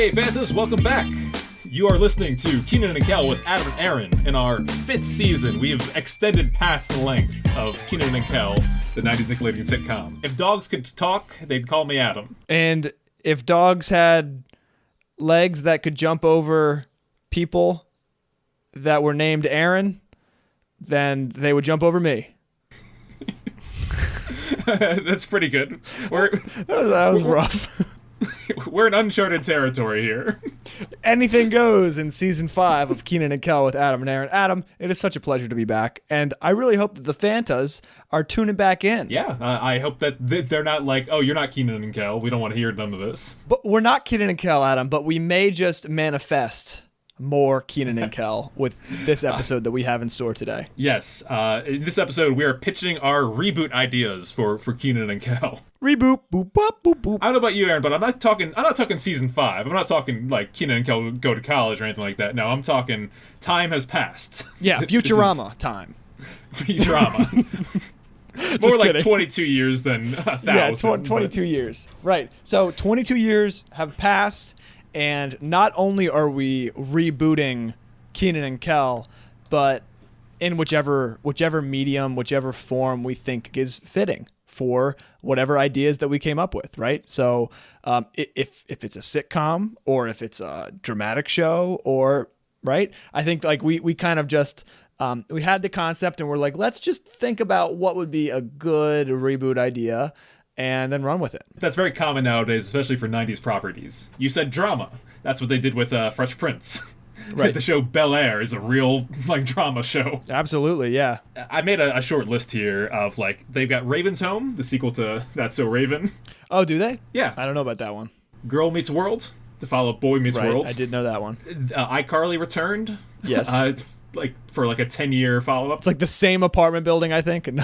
Hey, Fantas, welcome back. You are listening to Kenan and Kel with Adam and Aaron in our 5th season. We have extended past the length of Kenan and Kel, the 90s Nickelodeon sitcom. If dogs could talk, they'd call me Adam. And if dogs had legs that could jump over people that were named Aaron, then they would jump over me. That's pretty good. That was rough. We're in uncharted territory here. Anything goes in season 5 of Kenan and Kel with Adam and Aaron. Adam, it is such a pleasure to be back, and I really hope that the Fantas are tuning back in. Yeah, I hope that they're not like, oh, you're not Kenan and Kel. We don't want to hear none of this. But we're not Kenan and Kel, Adam, but we may just manifest more Kenan and Kel with this episode that we have in store today. Yes, in this episode we are pitching our reboot ideas for Kenan and Kel. Reboot, boop, boop, boop, boop. I don't know about you, Aaron, but I'm not talking season 5. I'm not talking like Kenan and Kel go to college or anything like that. No, I'm talking time has passed. Yeah, Futurama time. Futurama. More like kidding. 22 years than 1,000. Yeah, 22 years. Right. So 22 years have passed, and not only are we rebooting Kenan and Kel, but in whichever medium, whichever form we think is fitting for whatever ideas that we came up with, right? So if it's a sitcom or if it's a dramatic show or, right? I think like we kind of just, we had the concept and we're like, let's just think about what would be a good reboot idea and then run with it. That's very common nowadays, especially for 90s properties. You said drama. That's what they did with Fresh Prince. Right. The show Bel Air is a real like drama show. Absolutely, yeah. I made a short list here of like they've got Raven's Home, the sequel to That's So Raven. Oh, do they? Yeah. I don't know about that one. Girl Meets World to follow Boy Meets World. I did know that one. iCarly returned. Yes. Like for like a 10-year follow-up. It's like the same apartment building, I think. No,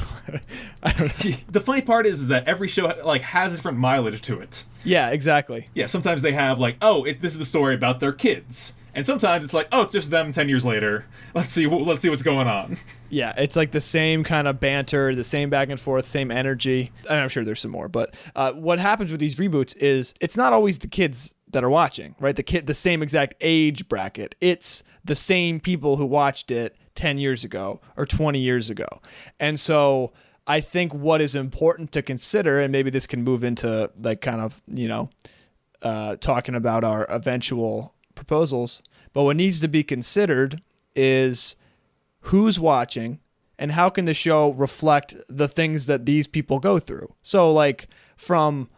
I don't know. The funny part is that every show like has different mileage to it. Yeah, exactly. Yeah, sometimes they have like, oh, this is the story about their kids. And sometimes it's like, oh, it's just them 10 years later. Let's see what's going on. Yeah, it's like the same kind of banter, the same back and forth, same energy. And I'm sure there's some more. But what happens with these reboots is it's not always the kids that are watching, right? The same exact age bracket. It's the same people who watched it 10 years ago or 20 years ago. And so I think what is important to consider, and maybe this can move into like kind of, talking about our eventual proposals, but what needs to be considered is who's watching and how can the show reflect the things that these people go through. So like from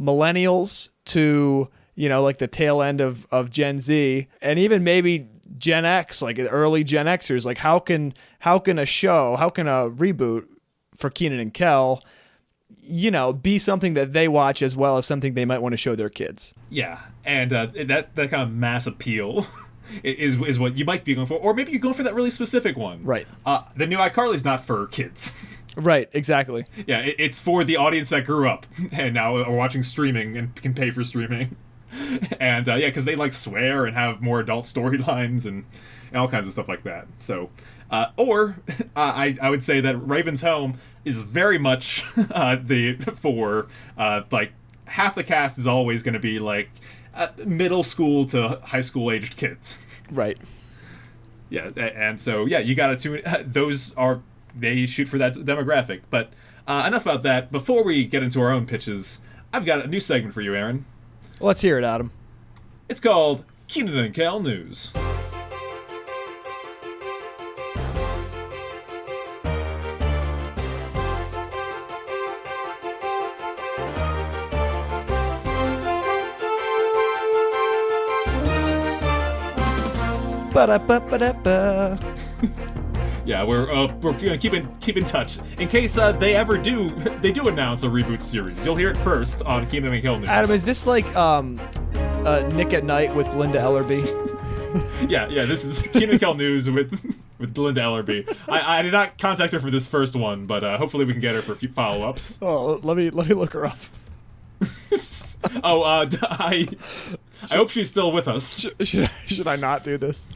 millennials to, like the tail end of Gen Z and even maybe Gen X, like early Gen Xers, like how can a reboot for Kenan and Kel be something that they watch as well as something they might want to show their kids. Yeah, and that kind of mass appeal is what you might be going for, or maybe you're going for that really specific one. Right. The new iCarly's not for kids. Right, exactly. Yeah, it's for the audience that grew up and now are watching streaming and can pay for streaming. And because they like swear and have more adult storylines and all kinds of stuff like that. So, I would say that Raven's Home is very much like half the cast is always going to be like middle school to high school aged kids. Right. Yeah, and so you got to tune. They shoot for that demographic. But enough about that. Before we get into our own pitches, I've got a new segment for you, Aaron. Let's hear it, Adam. It's called Kenan and Kel News. Ba-da-ba-ba-da-ba. Yeah, we're gonna keep in touch in case they do announce a reboot series. You'll hear it first on Kenan and Kel News. Adam, is this like Nick at Night with Linda Ellerby? yeah, this is Kenan and Kel News with Linda Ellerby. I did not contact her for this first one, but hopefully we can get her for a few follow-ups. Oh, let me look her up. I hope she's still with us. Should I not do this?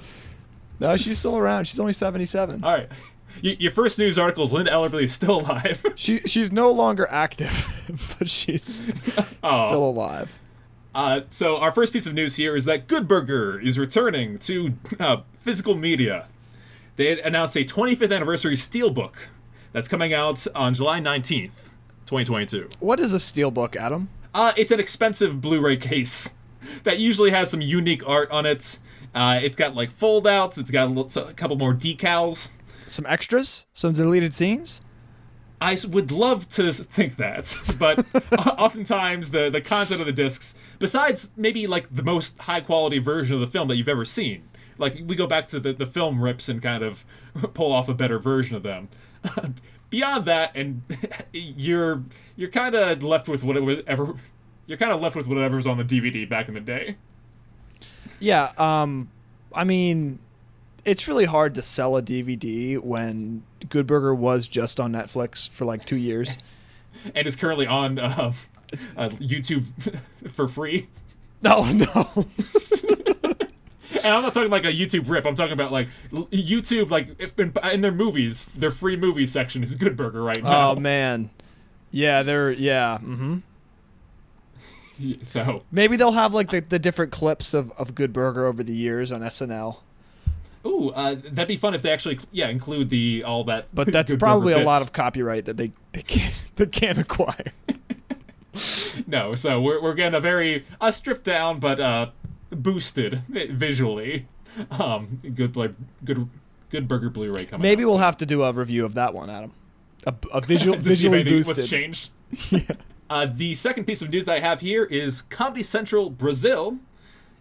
No, she's still around. She's only 77. All right. Your first news article is Linda Ellerby is still alive. She's no longer active, but she's still alive. So our first piece of news here is that Good Burger is returning to physical media. They had announced a 25th anniversary steelbook that's coming out on July 19th, 2022. What is a steelbook, Adam? It's an expensive Blu-ray case that usually has some unique art on it. It's got like fold-outs. It's got a couple more decals. Some extras? Some deleted scenes? I would love to think that, but oftentimes the content of the discs, besides maybe like the most high-quality version of the film that you've ever seen, like we go back to the film rips and kind of pull off a better version of them. Beyond that, and you're kind of left with whatever's on the DVD back in the day. Yeah, I mean, it's really hard to sell a DVD when Good Burger was just on Netflix for like 2 years. And is currently on YouTube for free. No. And I'm not talking like a YouTube rip. I'm talking about like YouTube, like in their movies, their free movie section is Good Burger right now. Oh man, yeah, mm-hmm. So maybe they'll have like the different clips of Good Burger over the years on SNL. Ooh, that'd be fun if they actually include all that. But that's probably a lot of copyright that they can't acquire. No, so we're getting a very stripped down but boosted visually Good Burger Blu-ray coming. Maybe out we'll soon. have to do a review of that one, Adam. A visually boosted. What's changed? Yeah. The second piece of news that I have here is Comedy Central Brazil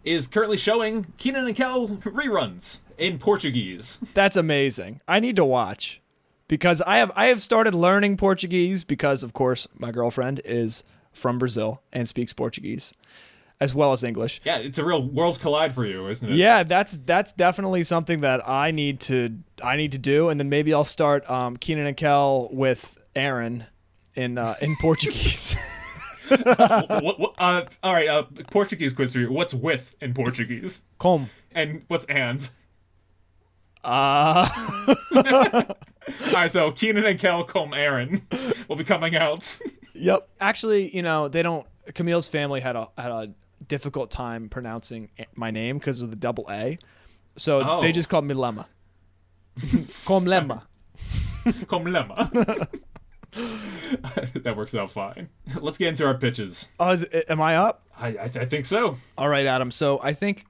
is currently showing Kenan and Kel reruns in Portuguese. That's amazing. I need to watch because I have started learning Portuguese because, of course, my girlfriend is from Brazil and speaks Portuguese as well as English. Yeah, it's a real worlds collide for you, isn't it? Yeah, that's definitely something that I need to do, and then maybe I'll start Kenan and Kel with Aaron in Portuguese. All right, Portuguese quiz for you. What's with in Portuguese? Como. And what's and? All right, so Kenan and Kel como Aaron will be coming out. Yep. Actually, they don't. Camille's family had a difficult time pronouncing my name because of the double A, so they just called me Lemma. Como Lemma. Como Lemma. That works out fine. Let's get into our pitches. Am I up? I think so. All right, Adam. So I think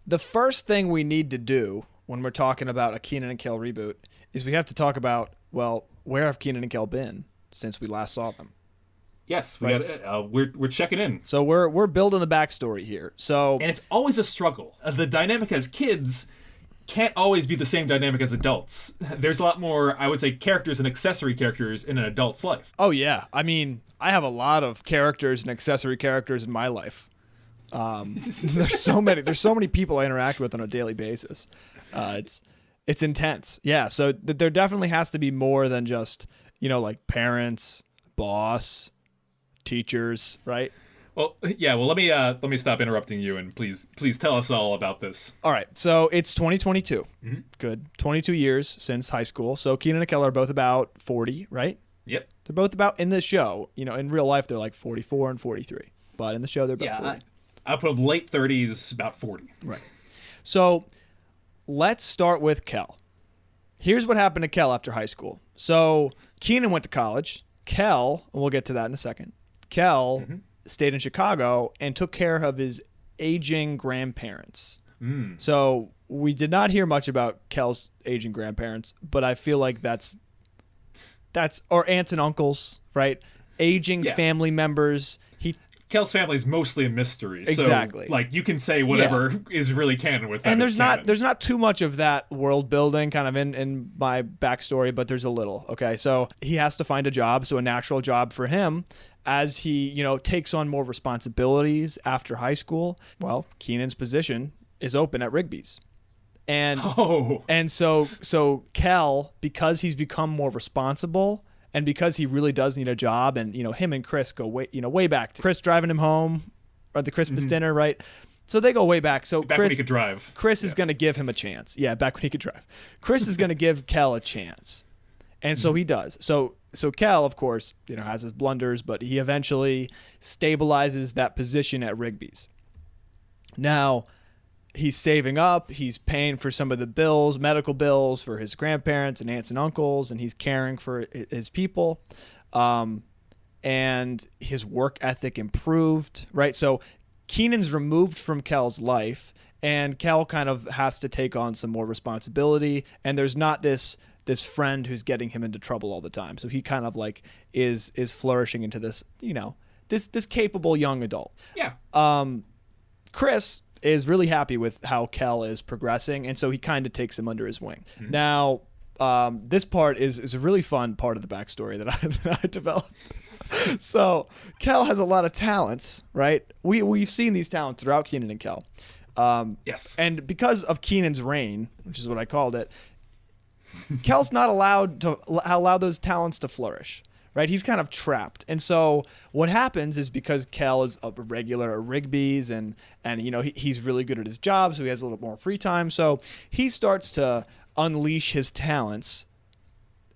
the first thing we need to do when we're talking about a Kenan and Kel reboot is we have to talk about, well, where have Kenan and Kel been since we last saw them? Yes, we're checking in. So we're building the backstory here. So and it's always a struggle. The dynamic as kids can't always be the same dynamic as adults. There's a lot more, I would say, characters and accessory characters in an adult's life. Oh yeah, I mean, I have a lot of characters and accessory characters in my life. There's so many people I interact with on a daily basis. It's intense. Yeah, so there definitely has to be more than just like parents, boss, teachers, right? Well, yeah. Well, let me stop interrupting you and please tell us all about this. All right. So it's 2022. Mm-hmm. Good. 22 years since high school. So Kenan and Kel are both about 40, right? Yep. They're both about, in the show, in real life, they're like 44 and 43. But in the show, they're about 40. I'll put them late 30s, about 40. Right. So let's start with Kel. Here's what happened to Kel after high school. So Kenan went to college. Kel, and we'll get to that in a second. Kel stayed in Chicago and took care of his aging grandparents. So we did not hear much about Kel's aging grandparents, but I feel like that's or aunts and uncles, right? Aging family members. Kel's family is mostly a mystery. Exactly. So, like, you can say whatever is really canon with that. And there's not too much of that world building kind of in my backstory, but there's a little. Okay, so he has to find a job, so a natural job for him as he, takes on more responsibilities after high school. Well, Kenan's position is open at Rigby's. And so Kel, because he's become more responsible, and because he really does need a job, and him and Chris go way back. Chris driving him home at the Christmas dinner, right? So they go way back. So back when he could drive. Chris is going to give him a chance. Yeah, back when he could drive. Chris is going to give Kel a chance, and so he does. So so Kel, of course, has his blunders, but he eventually stabilizes that position at Rigby's. Now, he's saving up, he's paying for some of the bills, medical bills for his grandparents and aunts and uncles, and he's caring for his people. And his work ethic improved, right? So Kenan's removed from Kel's life, and Kel kind of has to take on some more responsibility, and there's not this friend who's getting him into trouble all the time. So he kind of like is flourishing into this, this capable young adult. Yeah. Chris is really happy with how Kel is progressing, and so he kind of takes him under his wing. Mm-hmm. Now, this part is a really fun part of the backstory that I developed. So Kel has a lot of talents, right? We've seen these talents throughout Kenan and Kel. Yes. And because of Kenan's reign, which is what I called it, Kel's not allowed to allow those talents to flourish, right? He's kind of trapped. And so what happens is, because Kel is a regular at Rigby's and he's really good at his job, so he has a little more free time. So he starts to unleash his talents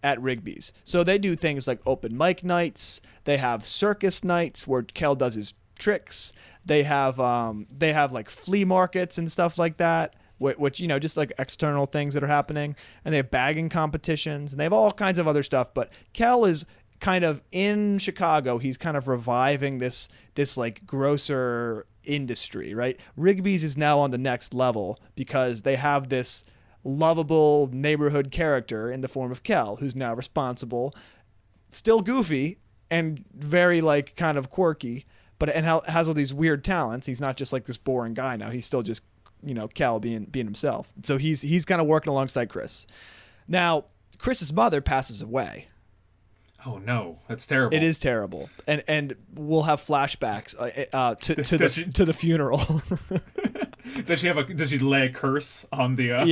at Rigby's. So they do things like open mic nights. They have circus nights where Kel does his tricks. They have like flea markets and stuff like that, which just like external things that are happening. And they have bagging competitions, and they have all kinds of other stuff. But Kel is kind of in Chicago. He's kind of reviving this like grocer industry, right? Rigby's is now on the next level because they have this lovable neighborhood character in the form of Kel, who's now responsible, still goofy and very like kind of quirky, but has all these weird talents. He's not just like this boring guy now. He's still just Kel being himself. So he's kind of working alongside Chris. Now, Chris's mother passes away. Oh no, that's terrible. It is terrible, and we'll have flashbacks to the funeral. Does she lay a curse on the on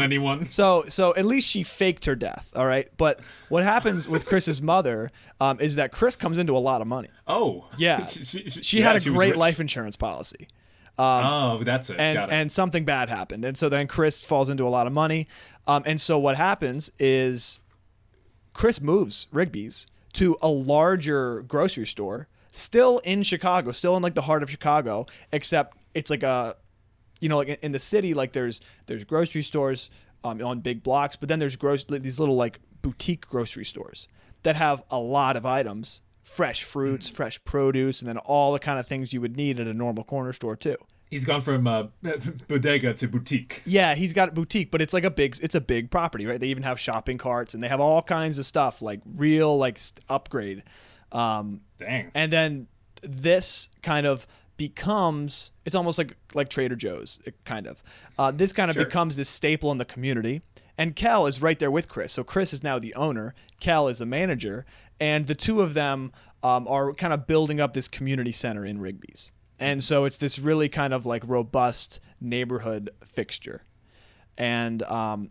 anyone? So at least she faked her death, all right? But what happens with Chris's mother is that Chris comes into a lot of money. Oh. Yeah. She had a great life insurance policy. That's it. Got it. And something bad happened. And so then Chris falls into a lot of money. And so what happens is Chris moves Rigby's to a larger grocery store, still in Chicago, still in like the heart of Chicago, except it's like a, like in the city, like there's grocery stores on big blocks, but then there's these little like boutique grocery stores that have a lot of items, fresh fruits, fresh produce, and then all the kind of things you would need at a normal corner store too. He's gone from bodega to boutique. Yeah, he's got a boutique, but it's like it's a big property, right? They even have shopping carts, and they have all kinds of stuff, like real like upgrade. Dang. And then this kind of becomes, it's almost like Trader Joe's, kind of. This kind of becomes this staple in the community. And Kel is right there with Chris. So Chris is now the owner. Kel is a manager. And the two of them are kind of building up this community center in Rigby's. And so it's this really kind of like robust neighborhood fixture. And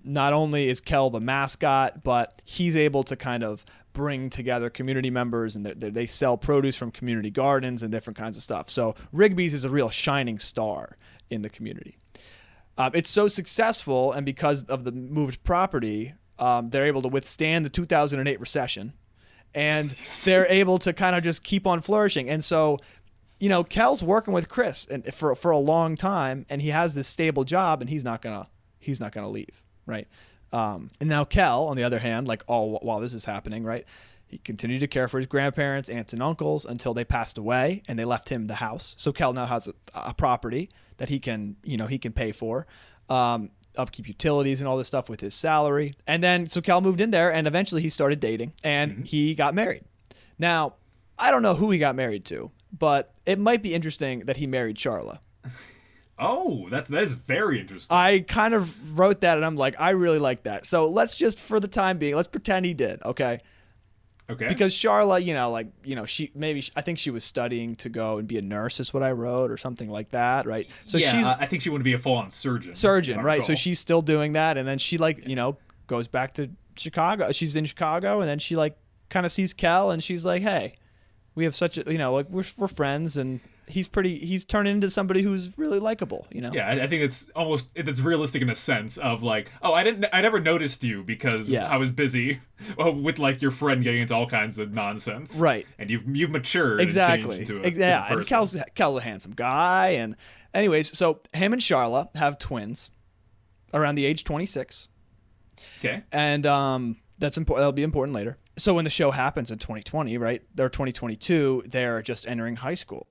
not only is Kel the mascot, but he's able to kind of bring together community members, and they sell produce from community gardens and different kinds of stuff. So Rigby's is a real shining star in the community. It's so successful, and because of the moved property, they're able to withstand the 2008 recession, and they're able to kind of just keep on flourishing. And so, Kel's working with Chris and for a long time, and he has this stable job, and he's not gonna leave, right? And now Kel, on the other hand, like all while this is happening, right, he continued to care for his grandparents, aunts, and uncles until they passed away, and they left him the house. So Kel now has a property that he can pay for, upkeep, utilities, and all this stuff with his salary. And then so Kel moved in there, and eventually he started dating, and he got married. Now, I don't know who he got married to, but it might be interesting that he married Charla. Oh, that is very interesting. I kind of wrote that, and I'm like, I really like that. So let's just, for the time being, let's pretend he did, okay? Okay. Because Charla, I think she was studying to go and be a nurse, is what I wrote, or something like that, right? So I think she wanted to be a full-on surgeon. Right? So she's still doing that, and then she goes back to Chicago. She's in Chicago, and then she kind of sees Kel, and she's like, hey, we have such a we're friends, and he's turning into somebody who's really likable, you know? Yeah, I think it's realistic in a sense of like, oh, I never noticed you because I was busy with like your friend getting into all kinds of nonsense. Right. And you've matured Exactly. and changed into a Yeah, different person. and Kel's a handsome guy. And anyways, so him and Charla have twins around the age 26. Okay. And that's important. That'll be important later. So when the show happens in 2020, right? They're 2022. They're just entering high school.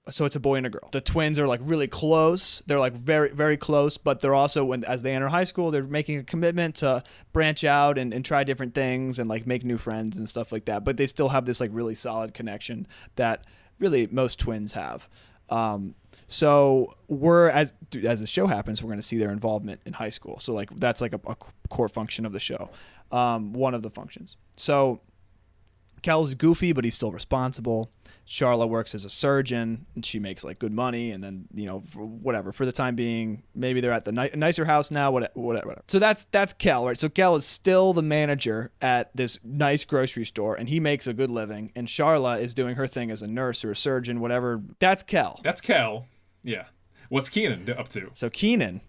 So it's a boy and a girl. The twins are like really close. They're like very, very close. But they're also, as they enter high school, they're making a commitment to branch out and try different things and like make new friends and stuff like that. But they still have this like really solid connection that really most twins have. So as the show happens, we're going to see their involvement in high school. So like that's like a core function of the show. One of the functions. So Kel's goofy, but he's still responsible. Charla works as a surgeon, and she makes like good money. And then, you know, for the time being, maybe they're at the nicer house now, whatever. So that's Kel, right? So Kel is still the manager at this nice grocery store, and he makes a good living. And Charla is doing her thing as a nurse or a surgeon, whatever. That's Kel. That's Kel. Yeah. What's Kenan up to? So Kenan,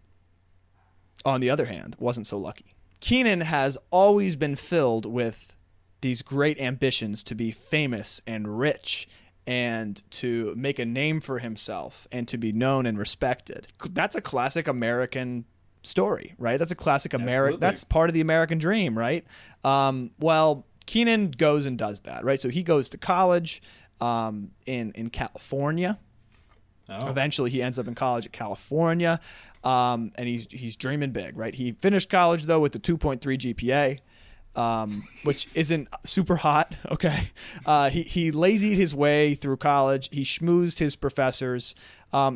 on the other hand, wasn't so lucky. Kenan has always been filled with these great ambitions to be famous and rich and to make a name for himself and to be known and respected. That's a classic American story, right? That's a classic American. That's part of the American dream, right? Well, Kenan goes and does that, right? So he goes to college in California. Oh. Eventually, he ends up in college at California, and he's dreaming big, right? He finished college though with the 2.3 GPA. Which isn't super hot, okay? He lazied his way through college. He schmoozed his professors.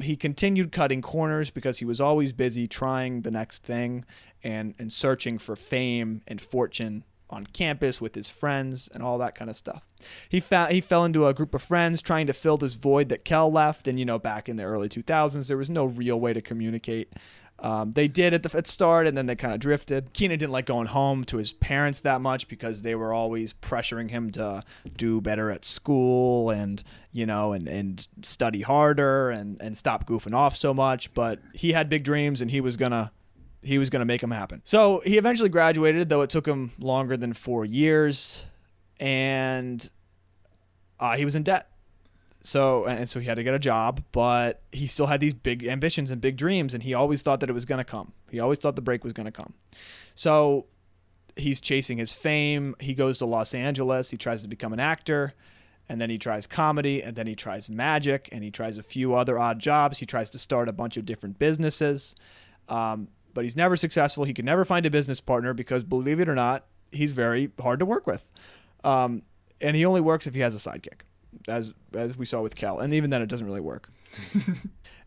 He continued cutting corners because he was always busy trying the next thing and searching for fame and fortune on campus with his friends and all that kind of stuff. He fell into a group of friends trying to fill this void that Kel left. And, you know, back in the early 2000s, there was no real way to communicate. They did at the start, and then they kind of drifted. Kenan didn't like going home to his parents that much because they were always pressuring him to do better at school and, you know, and study harder and stop goofing off so much. But he had big dreams, and he was gonna make them happen. So he eventually graduated, though it took him longer than 4 years, and he was in debt. So he had to get a job, but he still had these big ambitions and big dreams, and he always thought that it was going to come. He always thought the break was going to come. So he's chasing his fame. He goes to Los Angeles. He tries to become an actor, and then he tries comedy, and then he tries magic, and he tries a few other odd jobs. He tries to start a bunch of different businesses, but he's never successful. He can never find a business partner because, believe it or not, he's very hard to work with, and he only works if he has a sidekick. As we saw with Kel, and even then it doesn't really work.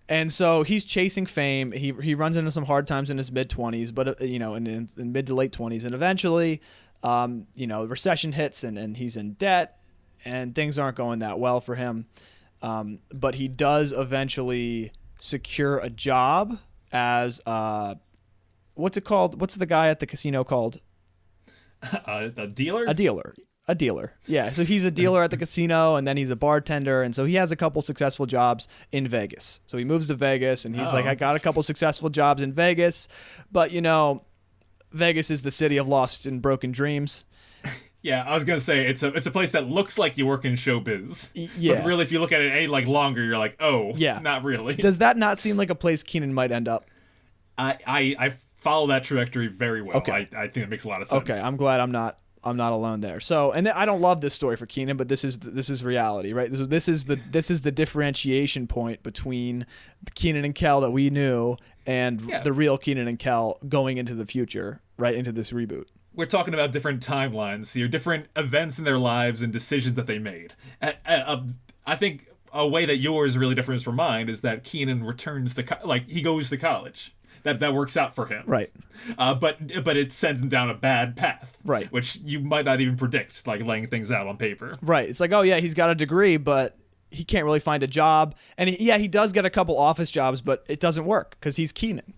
And so he's chasing fame. He runs into some hard times in his mid-20s, but you know, in mid to late 20s, and eventually, you know, recession hits and he's in debt, and things aren't going that well for him. But he does eventually secure a job as what's it called? What's the guy at the casino called? A dealer. A dealer. Yeah. So he's a dealer at the casino, and then he's a bartender. And so he has a couple successful jobs in Vegas. So he moves to Vegas, and he's like, I got a couple successful jobs in Vegas. But, you know, Vegas is the city of lost and broken dreams. Yeah, I was going to say, it's a place that looks like you work in showbiz. Yeah. But really, if you look at it any longer, you're like, oh, yeah, not really. Does that not seem like a place Kenan might end up? I follow that trajectory very well. Okay. I think it makes a lot of sense. Okay, I'm glad I'm not alone there. So, and I don't love this story for Kenan, but this is reality, right? This is the differentiation point between the Kenan and Kel that we knew and the real Kenan and Kel going into the future, right, into this reboot. We're talking about different timelines here, different events in their lives and decisions that they made. I think a way that yours really differs from mine is that Kenan returns to he goes to college. That works out for him, right? But it sends him down a bad path, right? Which you might not even predict, like laying things out on paper, right? It's like, oh yeah, he's got a degree, but he can't really find a job, and he does get a couple office jobs, but it doesn't work because he's Kenan,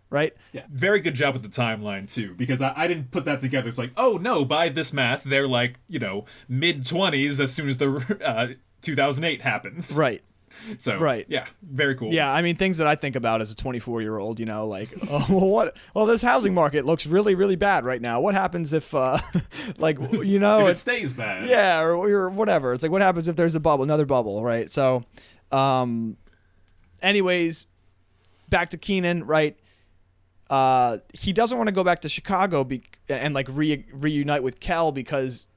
right? Yeah, very good job with the timeline too, because I didn't put that together. It's like, oh no, by this math, they're like, you know, mid-20s as soon as the 2008 happens, right? So Right. yeah, very cool. Yeah, I mean, things that I think about as a 24-year-old, like, oh, well, this housing market looks really, really bad right now. What happens if, like, If it it stays bad. yeah, or whatever. It's like, what happens if there's another bubble, right? So, anyways, back to Kenan, right? He doesn't want to go back to Chicago and like reunite with Kel because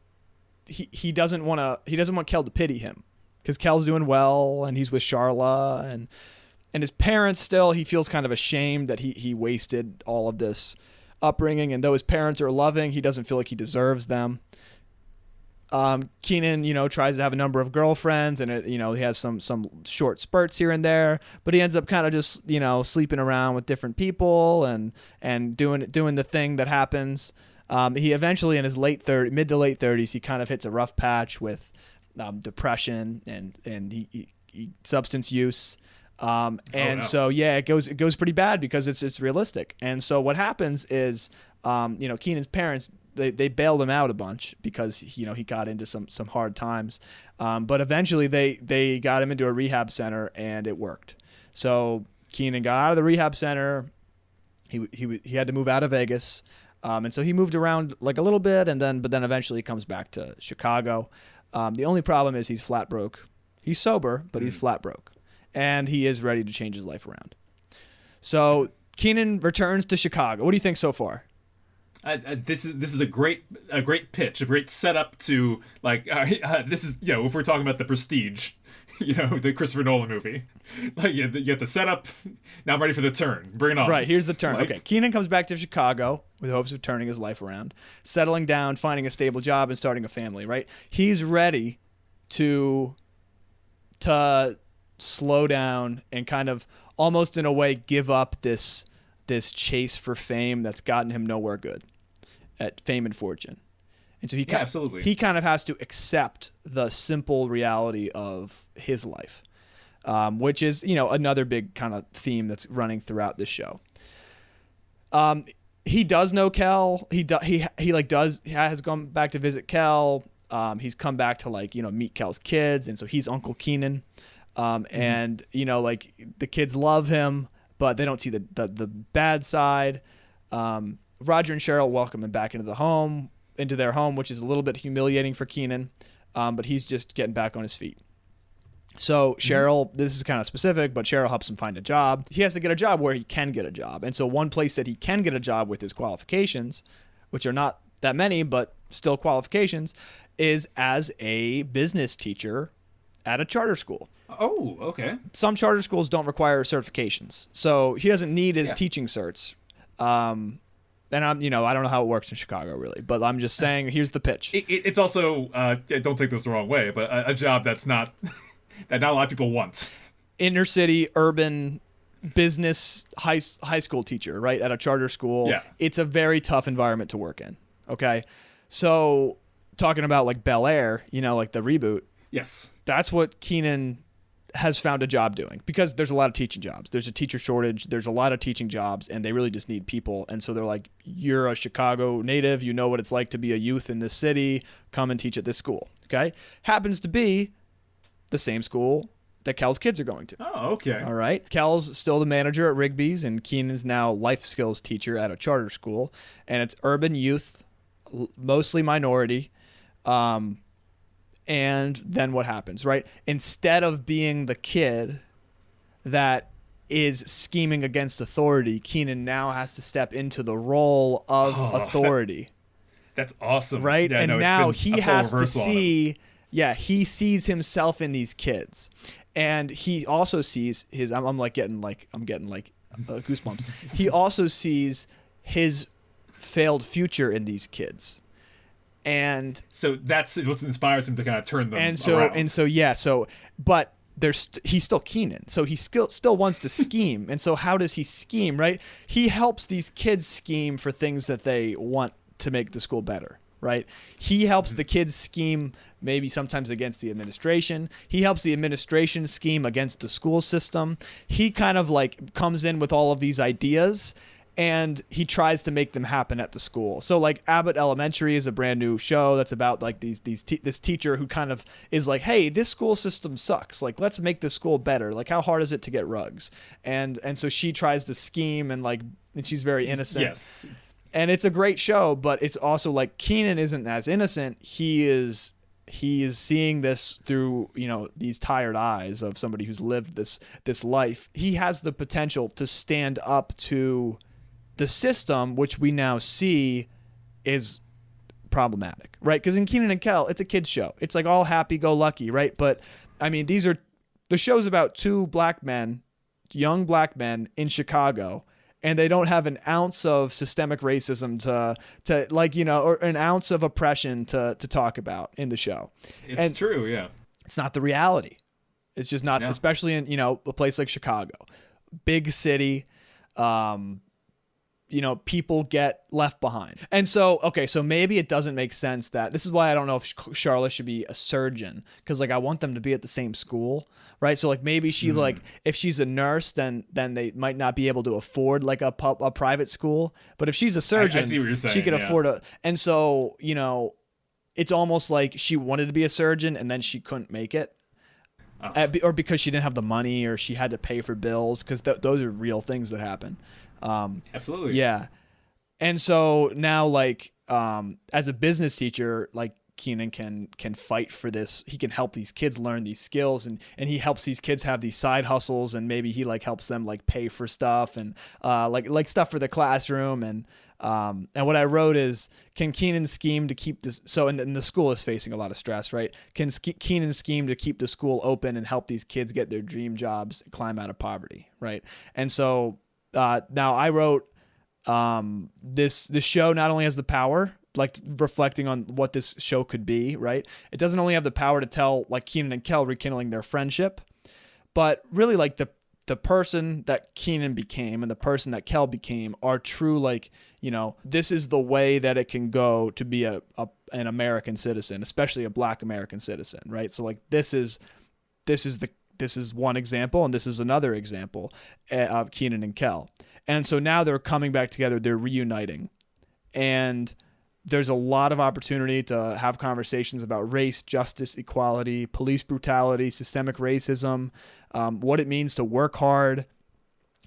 he doesn't want Kel to pity him because Kel's doing well and he's with Charla and his parents still. He feels kind of ashamed that he wasted all of this upbringing, and though his parents are loving, he doesn't feel like he deserves them. Kenan, tries to have a number of girlfriends, and he has some short spurts here and there, but he ends up kind of just sleeping around with different people and doing the thing that happens. He eventually, in his mid to late 30s, he kind of hits a rough patch with depression and he substance use. So yeah, it goes pretty bad because it's realistic. And so what happens is, Kenan's parents, they bailed him out a bunch because he got into some hard times. But eventually they got him into a rehab center and it worked. So Kenan got out of the rehab center. He had to move out of Vegas. And so he moved around like a little bit but then eventually he comes back to Chicago. The only problem is he's flat broke. He's sober, but he's flat broke. And he is ready to change his life around. So Kenan returns to Chicago. What do you think so far? This is a great pitch, a great setup to like. This is if we're talking about The Prestige, the Christopher Nolan movie, like you get the setup. Now I'm ready for the turn. Bring it on. Right, here's the turn. Okay, Kenan comes back to Chicago with hopes of turning his life around, settling down, finding a stable job, and starting a family. Right, he's ready to slow down and kind of almost in a way give up this chase for fame that's gotten him nowhere good at fame and fortune. And so he kind of has to accept the simple reality of his life, which is, another big kind of theme that's running throughout this show. He does know Kel. He has gone back to visit Kel. He's come back to meet Kel's kids. And so he's Uncle Kenan. And the kids love him, but they don't see the bad side. Roger and Cheryl welcome him back into their home, which is a little bit humiliating for Kenan, but he's just getting back on his feet. So Cheryl, this is kind of specific, but Cheryl helps him find a job. He has to get a job where he can get a job. And so one place that he can get a job with his qualifications, which are not that many, but still qualifications, is as a business teacher at a charter school. Oh, okay. Some charter schools don't require certifications, so he doesn't need his teaching certs. And I don't know how it works in Chicago really, but I'm just saying, here's the pitch. It's also, don't take this the wrong way, but a job that's not that not a lot of people want. Inner city, urban, business, high school teacher, right, at a charter school. Yeah. It's a very tough environment to work in. Okay, so talking about like Bel Air, like the Reboot. Yes. That's what Kenan has found a job doing, because there's a lot of teaching jobs. There's a teacher shortage. There's a lot of teaching jobs, and they really just need people. And so they're like, you're a Chicago native. You know what it's like to be a youth in this city. Come and teach at this school. Okay. Happens to be the same school that Kel's kids are going to. Oh, okay. All right. Kel's still the manager at Rigby's, and Kenan's now life skills teacher at a charter school. And it's urban youth, mostly minority. And then what happens, right? Instead of being the kid that is scheming against authority, Kenan now has to step into the role of authority. That's awesome. Right? Yeah, and now he has to see, he sees himself in these kids. And he also sees I'm getting goosebumps. He also sees his failed future in these kids. And so that's what inspires him to kind of turn them around. But he's still Kenan, so he still wants to scheme. And so how does he scheme, right? He helps these kids scheme for things that they want to make the school better, right? He helps the kids scheme maybe sometimes against the administration. He helps the administration scheme against the school system. He kind of like comes in with all of these ideas, and he tries to make them happen at the school. So like Abbott Elementary is a brand new show that's about like this teacher who kind of is like, hey, this school system sucks. Like, let's make this school better. Like, how hard is it to get rugs? And so she tries to scheme and she's very innocent. Yes. And it's a great show, but it's also like Kenan isn't as innocent. He is seeing this through, these tired eyes of somebody who's lived this life. He has the potential to stand up to the system, which we now see is problematic, right? Because in Kenan and Kel, it's a kid's show. It's like all happy-go-lucky, right? But I mean, the show's about two young black men in Chicago, and they don't have an ounce of systemic racism or an ounce of oppression to talk about in the show. It's true, yeah. It's not the reality. It's just not, especially in, a place like Chicago. Big city, people get left behind. And so maybe it doesn't make sense that this is why I don't know if Charlotte should be a surgeon, because like I want them to be at the same school, right? So like maybe she like if she's a nurse, then they might not be able to afford like a private school. But if she's a surgeon, I see what you're saying, she could afford a. And so it's almost like she wanted to be a surgeon and then she couldn't make it. Or because she didn't have the money, or she had to pay for bills, because those are real things that happen. Absolutely. Yeah. And so now, like, as a business teacher, like Kenan can fight for this. He can help these kids learn these skills, and he helps these kids have these side hustles, and maybe he like helps them like pay for stuff and like stuff for the classroom. And what I wrote is, can Kenan scheme to keep this? So, and the school is facing a lot of stress, right? Can Kenan scheme to keep the school open and help these kids get their dream jobs, climb out of poverty, right? And so now I wrote this show not only has the power, like reflecting on what this show could be, right? It doesn't only have the power to tell like Kenan and Kel rekindling their friendship, but really like the person that Kenan became and the person that Kel became are true, like, this is the way that it can go to be an American citizen, especially a Black American citizen, right? So like this is one example, and this is another example of Kenan and Kel. And so now they're coming back together, they're reuniting. And there's a lot of opportunity to have conversations about race, justice, equality, police brutality, systemic racism, what it means to work hard,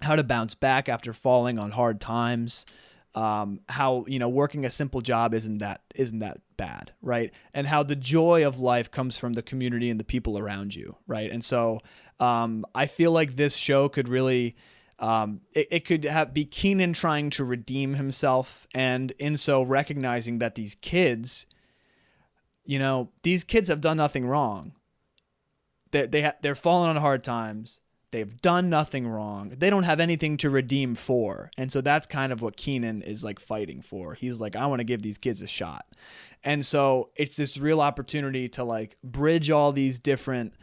how to bounce back after falling on hard times, how, working a simple job isn't that bad, right? And how the joy of life comes from the community and the people around you, right? And so I feel like this show could really, it could be Kenan trying to redeem himself, and in so recognizing that these kids have done nothing wrong. They're falling on hard times. They've done nothing wrong. They don't have anything to redeem for. And so that's kind of what Kenan is like fighting for. He's like, I want to give these kids a shot. And so it's this real opportunity to like bridge all these different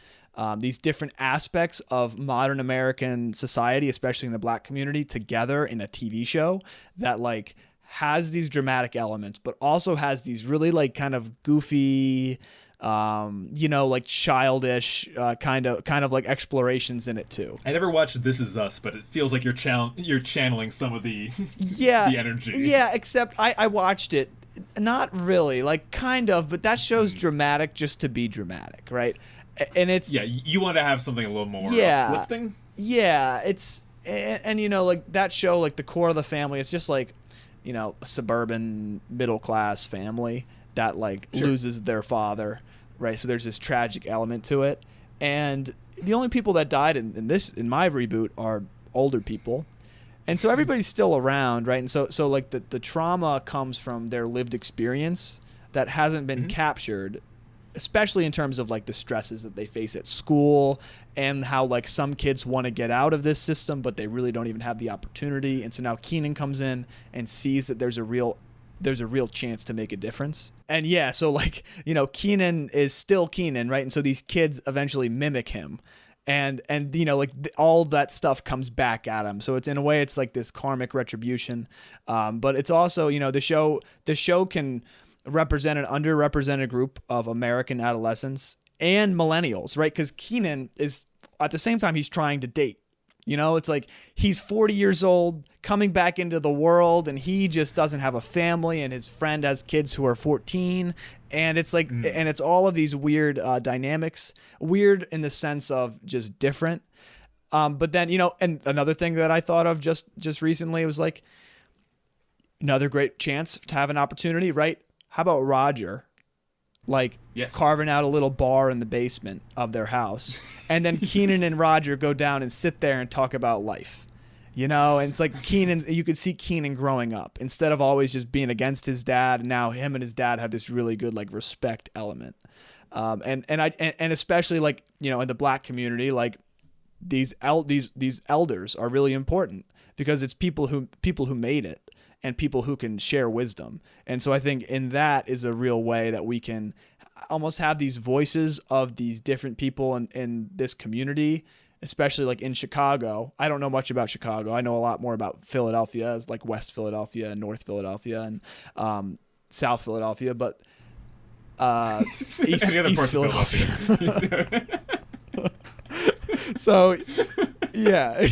aspects of modern American society, especially in the Black community, together in a TV show that like has these dramatic elements, but also has these really like kind of goofy, like childish kind of like explorations in it too. I never watched This Is Us, but it feels like you're channeling some of the the energy. Yeah, except I watched it. Not really, like kind of, but that show's dramatic just to be dramatic, right? And it's you want to have something a little more uplifting. Yeah, it's and like that show, like the core of the family, it's just like a suburban middle class family that like loses their father, right? So there's this tragic element to it, and the only people that died in my reboot are older people. And so everybody's still around, right? And so like the trauma comes from their lived experience that hasn't been captured, especially in terms of like the stresses that they face at school, and how like some kids want to get out of this system, but they really don't even have the opportunity. And so now Kenan comes in and sees that there's a real chance to make a difference. And so like, Kenan is still Kenan, right? And so these kids eventually mimic him. And all that stuff comes back at him. So it's in a way, it's like this karmic retribution. But it's also, the show can represent an underrepresented group of American adolescents and millennials, right? Because Kenan is, at the same time, he's trying to date You know, it's like he's 40 years old coming back into the world, and he just doesn't have a family, and his friend has kids who are 14. And it's like, and it's all of these weird dynamics, weird in the sense of just different. But then, you know, and another thing that I thought of just recently was like another great chance to have an opportunity, right? How about Roger? Like carving out a little bar in the basement of their house. And then Kenan and Roger go down and sit there and talk about life. You know, and it's like Kenan, you could see Kenan growing up instead of always just being against his dad. And now him and his dad have this really good like respect element. And especially like, you know, in the black community, like these elders are really important because it's people who made it. And people who can share wisdom. And so I think in that is a real way that we can almost have these voices of these different people in this community, especially like in Chicago. I don't know much about Chicago. I know a lot more about Philadelphia, as like West Philadelphia and North Philadelphia and South Philadelphia, but East Philadelphia. So yeah.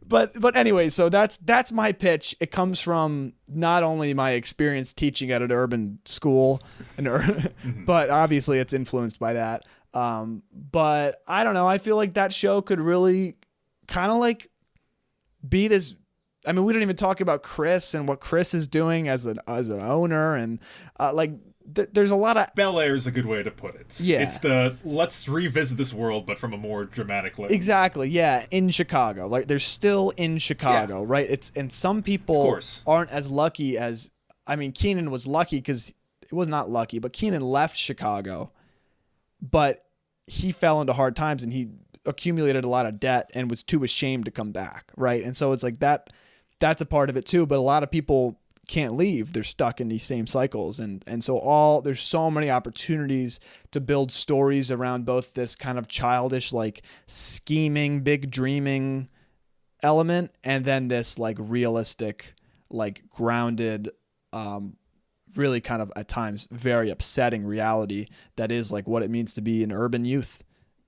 But anyway, so that's my pitch. It comes from not only my experience teaching at an urban school, but obviously it's influenced by that. But I don't know. I feel like that show could really kind of like be this. I mean, we don't even talk about Chris and what Chris is doing as an owner, and there's a lot of Bel Air is a good way to put it. Yeah, it's the let's revisit this world, but from a more dramatic lens. Exactly. Yeah, in Chicago, like they're still in Chicago, right? It's and some people aren't as lucky as. I mean, Kenan was lucky because it was not lucky, but Kenan left Chicago, but he fell into hard times and he accumulated a lot of debt and was too ashamed to come back, right? And so it's like that. That's a part of it too. But a lot of people can't leave. They're stuck in these same cycles. And so there's so many opportunities to build stories around both this kind of childish, like scheming, big dreaming element, and then this like realistic, like grounded, really kind of at times very upsetting reality that is like what it means to be an urban youth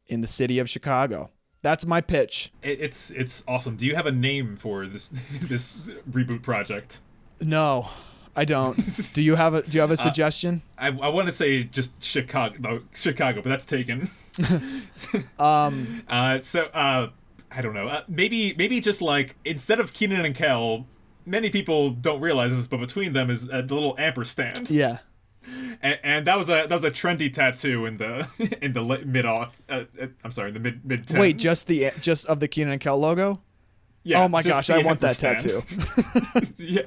in the city of Chicago. That's my pitch. It's awesome. Do you have a name for this reboot project? No, I don't. Do you have a suggestion? I want to say just Chicago, but that's taken. I don't know. Maybe just like instead of Kenan and Kel, many people don't realize this, but between them is a little ampersand. Yeah. And that was a trendy tattoo in the mid 10s. Wait, just of the Kenan and Kel logo? Yeah. Oh my gosh, I want that tattoo. Yeah.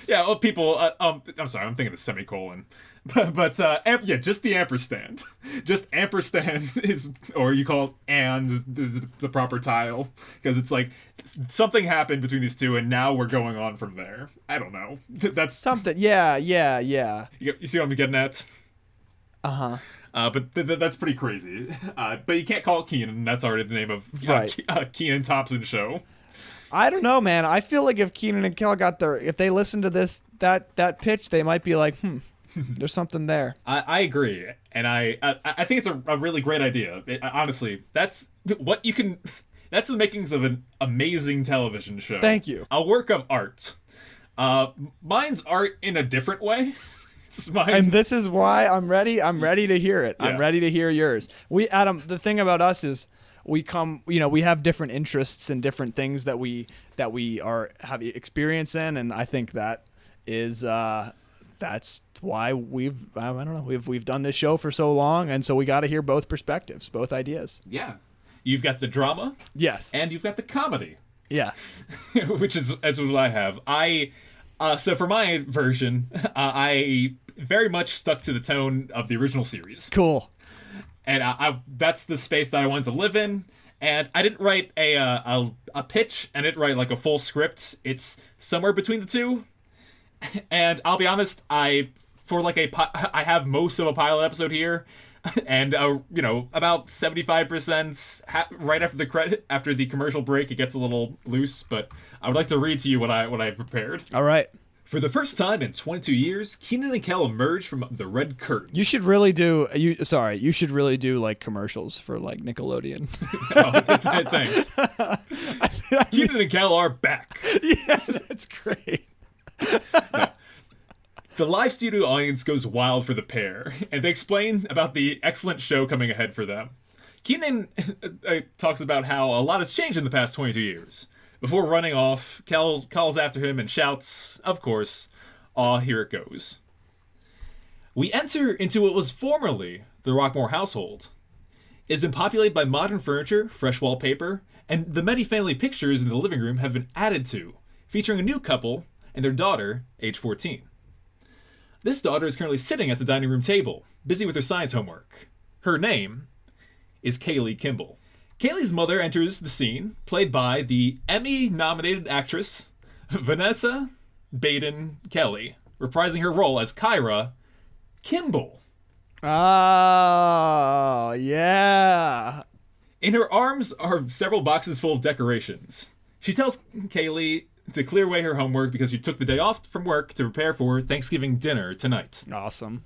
Yeah, well, people. I'm sorry, I'm thinking the semicolon, but just the ampersand. Just ampersand is, or you call it and is the proper tile, because it's like something happened between these two, and now we're going on from there. I don't know. That's something. Yeah. You see what I'm getting at? But that's pretty crazy. But you can't call it Kenan. That's already the name of Kenan Thompson show. I don't know, man. I feel like if Kenan and Kel if they listen to that pitch, they might be like, there's something there. I agree, and I think it's a really great idea. Honestly, that's what you can. That's the makings of an amazing television show. Thank you. A work of art. Mine's art in a different way. And this is why I'm ready. I'm ready to hear it. Yeah. I'm ready to hear yours. Adam, the thing about us is, we have different interests and different things that we have experience in, and I think that is that's why we've done this show for so long, and so we got to hear both perspectives, both ideas. Yeah, you've got the drama, yes, and you've got the comedy, yeah, which is what I have. So for my version, I very much stuck to the tone of the original series. Cool. And that's the space that I wanted to live in. And I didn't write a pitch. I didn't write like a full script. It's somewhere between the two. And I'll be honest, I have most of a pilot episode here, and about 75% right after the commercial break, it gets a little loose. But I would like to read to you what I've prepared. All right. For the first time in 22 years, Kenan and Kel emerge from the red curtain. You should really do you should really do like commercials for like Nickelodeon. Oh, thanks. Kenan and Kel are back. Yes, that's great. The live studio audience goes wild for the pair, and they explain about the excellent show coming ahead for them. Kenan talks about how a lot has changed in the past 22 years. Before running off, Kel calls after him and shouts, of course, "Aw, here it goes." We enter into what was formerly the Rockmore household. It has been populated by modern furniture, fresh wallpaper, and the many family pictures in the living room have been added to, featuring a new couple and their daughter, age 14. This daughter is currently sitting at the dining room table, busy with her science homework. Her name is Kaylee Kimball. Kaylee's mother enters the scene, played by the Emmy-nominated actress Vanessa Baden Kelly, reprising her role as Kyra Kimball. Oh, yeah. In her arms are several boxes full of decorations. She tells Kaylee to clear away her homework because she took the day off from work to prepare for Thanksgiving dinner tonight. Awesome.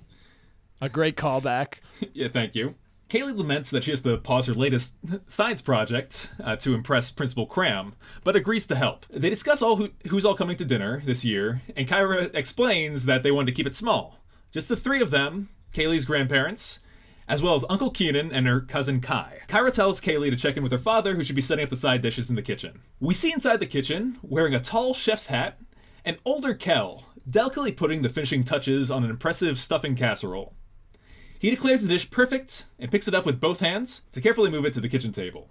A great callback. Yeah, thank you. Kaylee laments that she has to pause her latest science project to impress Principal Cram, but agrees to help. They discuss who's all coming to dinner this year, and Kyra explains that they wanted to keep it small. Just the three of them, Kaylee's grandparents, as well as Uncle Kenan and her cousin Kai. Kyra tells Kaylee to check in with her father, who should be setting up the side dishes in the kitchen. We see inside the kitchen, wearing a tall chef's hat, an older Kel, delicately putting the finishing touches on an impressive stuffing casserole. He declares the dish perfect and picks it up with both hands to carefully move it to the kitchen table.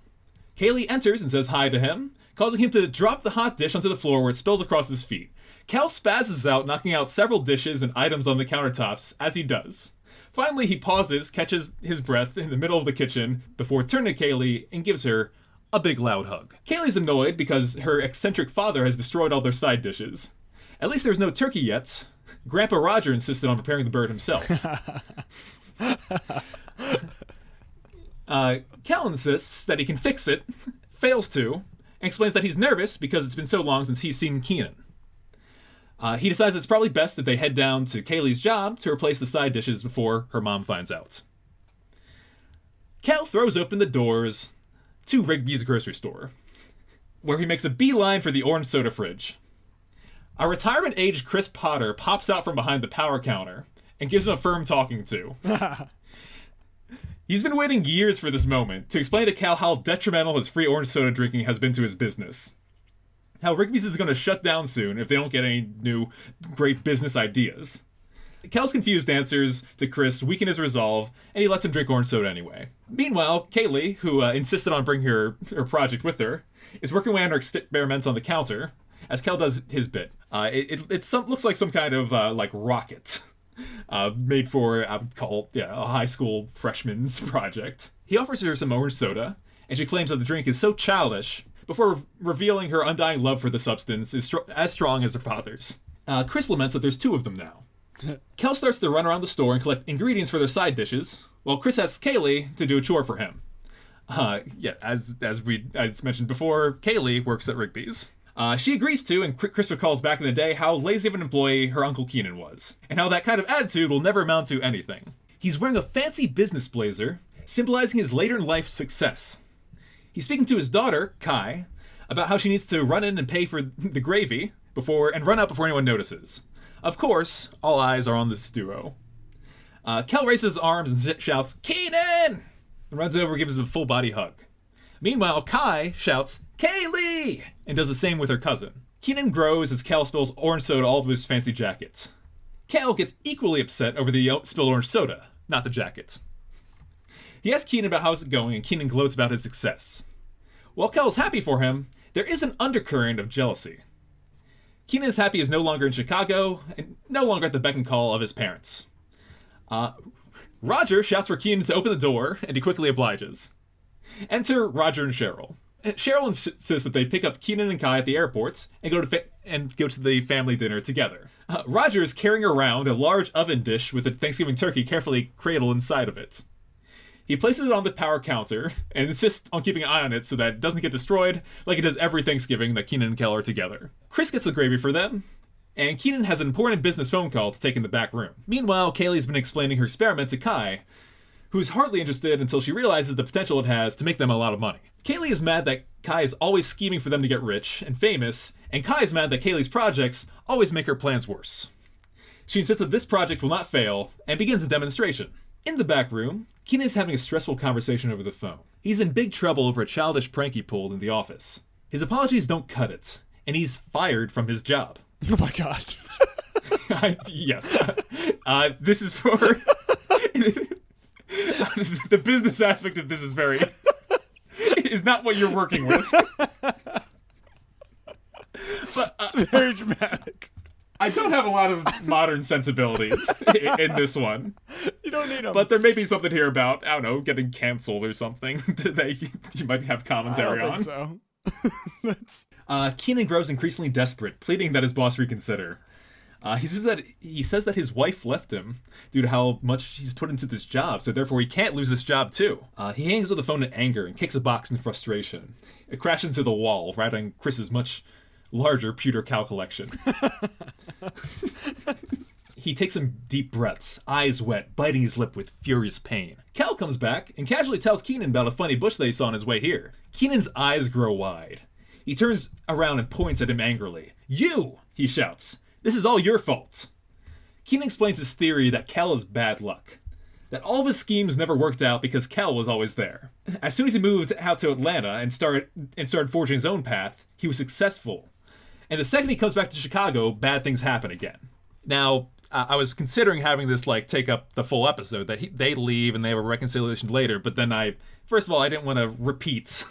Kaylee enters and says hi to him, causing him to drop the hot dish onto the floor where it spills across his feet. Kel spazzes out, knocking out several dishes and items on the countertops as he does. Finally, he pauses, catches his breath in the middle of the kitchen before turning to Kaylee and gives her a big loud hug. Kaylee's annoyed because her eccentric father has destroyed all their side dishes. At least there's no turkey yet. Grandpa Roger insisted on preparing the bird himself. Kel insists that he can fix it, fails to, and explains that he's nervous because it's been so long since he's seen Kenan. He decides it's probably best that they head down to Kaylee's job to replace the side dishes before her mom finds out. Kel throws open the doors to Rigby's grocery store, where he makes a beeline for the orange soda fridge. A retirement-aged Chris Potter pops out from behind the power counter and gives him a firm talking to. He's been waiting years for this moment to explain to Kel how detrimental his free orange soda drinking has been to his business. How Rigby's is going to shut down soon if they don't get any new great business ideas. Kel's confused answers to Chris weaken his resolve, and he lets him drink orange soda anyway. Meanwhile, Kaylee, who insisted on bringing her project with her, is working away on her experiments on the counter, as Kel does his bit. It looks like some kind of like rocket. Made for, I would call it, a high school freshman's project. He offers her some orange soda, and she claims that the drink is so childish, before revealing her undying love for the substance is as strong as her father's. Chris laments that there's two of them now. Kel starts to run around the store and collect ingredients for their side dishes, while Chris asks Kaylee to do a chore for him. As mentioned before, Kaylee works at Rigby's. She agrees to, and Chris recalls back in the day how lazy of an employee her Uncle Kenan was, and how that kind of attitude will never amount to anything. He's wearing a fancy business blazer, symbolizing his later-in-life success. He's speaking to his daughter, Kai, about how she needs to run in and pay for the gravy and run out before anyone notices. Of course, all eyes are on this duo. Kel raises his arms and shouts, "Kenan!" and runs over and gives him a full-body hug. Meanwhile, Kai shouts, "Kaylee!" and does the same with her cousin. Kenan grows as Kel spills orange soda all over his fancy jacket. Kel gets equally upset over the spilled orange soda, not the jacket. He asks Kenan about how it's going, and Kenan gloats about his success. While Kel is happy for him, there is an undercurrent of jealousy. Kenan is happy he's no longer in Chicago, and no longer at the beck and call of his parents. Roger shouts for Kenan to open the door, and he quickly obliges. Enter Roger and Cheryl. Cheryl insists that they pick up Kenan and Kai at the airport and go to the family dinner together. Roger is carrying around a large oven dish with a Thanksgiving turkey carefully cradled inside of it. He places it on the power counter and insists on keeping an eye on it so that it doesn't get destroyed like it does every Thanksgiving that Kenan and Kel are together. Chris gets the gravy for them, and Kenan has an important business phone call to take in the back room. Meanwhile, Kaylee's been explaining her experiment to Kai, who's hardly interested until she realizes the potential it has to make them a lot of money. Kaylee is mad that Kai is always scheming for them to get rich and famous, and Kai is mad that Kaylee's projects always make her plans worse. She insists that this project will not fail, and begins a demonstration. In the back room, Kenan is having a stressful conversation over the phone. He's in big trouble over a childish prank he pulled in the office. His apologies don't cut it, and he's fired from his job. Oh my god. Yes. This is for... the business aspect of this is is not what you're working with. But It's very dramatic. I don't have a lot of modern sensibilities in this one. You don't need them. But there may be something here about, I don't know, getting canceled or something that you might have commentary on. I don't think so. Kenan grows increasingly desperate, pleading that his boss reconsider. He says that his wife left him due to how much he's put into this job, so therefore he can't lose this job too. He hangs up the phone in anger and kicks a box in frustration. It crashes into the wall, right on Chris's much larger pewter cow collection. He takes some deep breaths, eyes wet, biting his lip with furious pain. Kel comes back and casually tells Kenan about a funny bush that he saw on his way here. Kenan's eyes grow wide. He turns around and points at him angrily. "You!" he shouts. "This is all your fault." Kenan explains his theory that Kel is bad luck. That all of his schemes never worked out because Kel was always there. As soon as he moved out to Atlanta and started forging his own path, he was successful. And the second he comes back to Chicago, bad things happen again. Now, I was considering having this take up the full episode, that they leave and they have a reconciliation later, but then first of all, I didn't want to repeat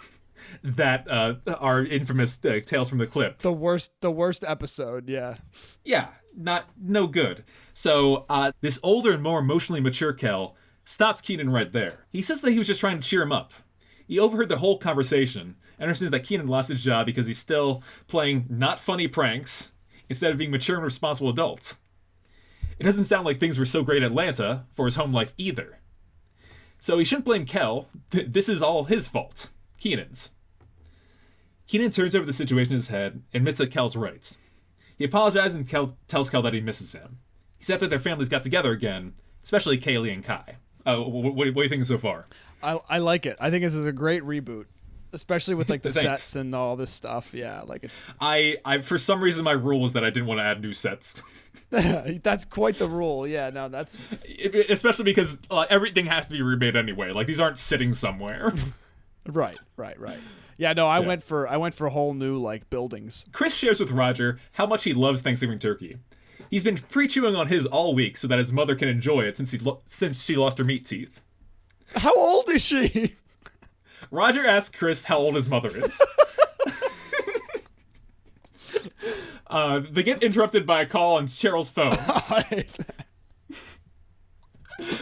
that our infamous Tales from the Clip. The worst episode, yeah. Yeah, no good. So this older and more emotionally mature Kel stops Kenan right there. He says that he was just trying to cheer him up. He overheard the whole conversation and understands that Kenan lost his job because he's still playing not funny pranks instead of being mature and responsible adults. It doesn't sound like things were so great in Atlanta for his home life either. So he shouldn't blame Kel. This is all his fault. Kenan's. Kenan turns over the situation in his head and admits that Kel's right. He apologizes and tells Kel that he misses him. He's happy that their families got together again, especially Kaylee and Kai. What do you think so far? I like it. I think this is a great reboot, especially with the Thanks. sets and all this stuff. Yeah, it's. I for some reason my rule was that I didn't want to add new sets. That's quite the rule. Yeah, no, that's. Especially because everything has to be remade anyway. These aren't sitting somewhere. Right. Yeah, no, I went for whole new buildings. Chris shares with Roger how much he loves Thanksgiving turkey. He's been pre-chewing on his all week so that his mother can enjoy it since she lost her meat teeth. How old is she? Roger asks Chris how old his mother is. They get interrupted by a call on Cheryl's phone.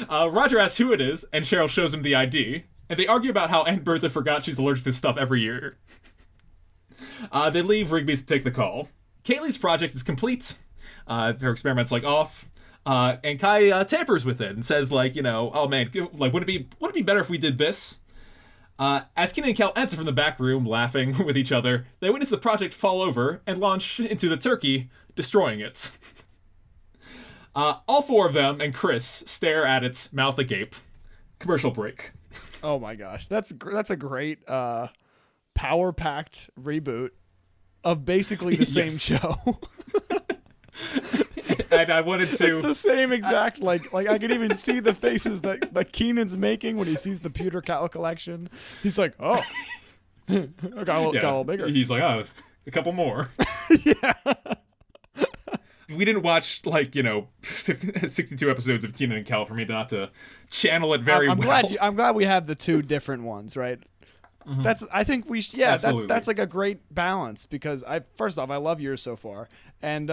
Roger asks who it is, and Cheryl shows him the ID. And they argue about how Aunt Bertha forgot she's allergic to stuff every year. They leave Rigby's to take the call. Kaylee's project is complete. Her experiment's off. And Kai tampers with it and says oh man, wouldn't it be better if we did this? As Kenan and Kel enter from the back room, laughing with each other, they witness the project fall over and launch into the turkey, destroying it. All four of them and Chris stare at its mouth agape. Commercial break. Oh my gosh, that's a great power-packed reboot of basically the same show. And I wanted to. It's the same exact I could even see the faces that Kenan's making when he sees the pewter cow collection. He's like, oh, got a little bigger. He's like, oh, a couple more. Yeah. We didn't watch 62 episodes of Kenan and Kel for me not to channel it very well. I'm glad we have the two different ones, right? Mm-hmm. I think we that's a great balance because first off I love yours so far, and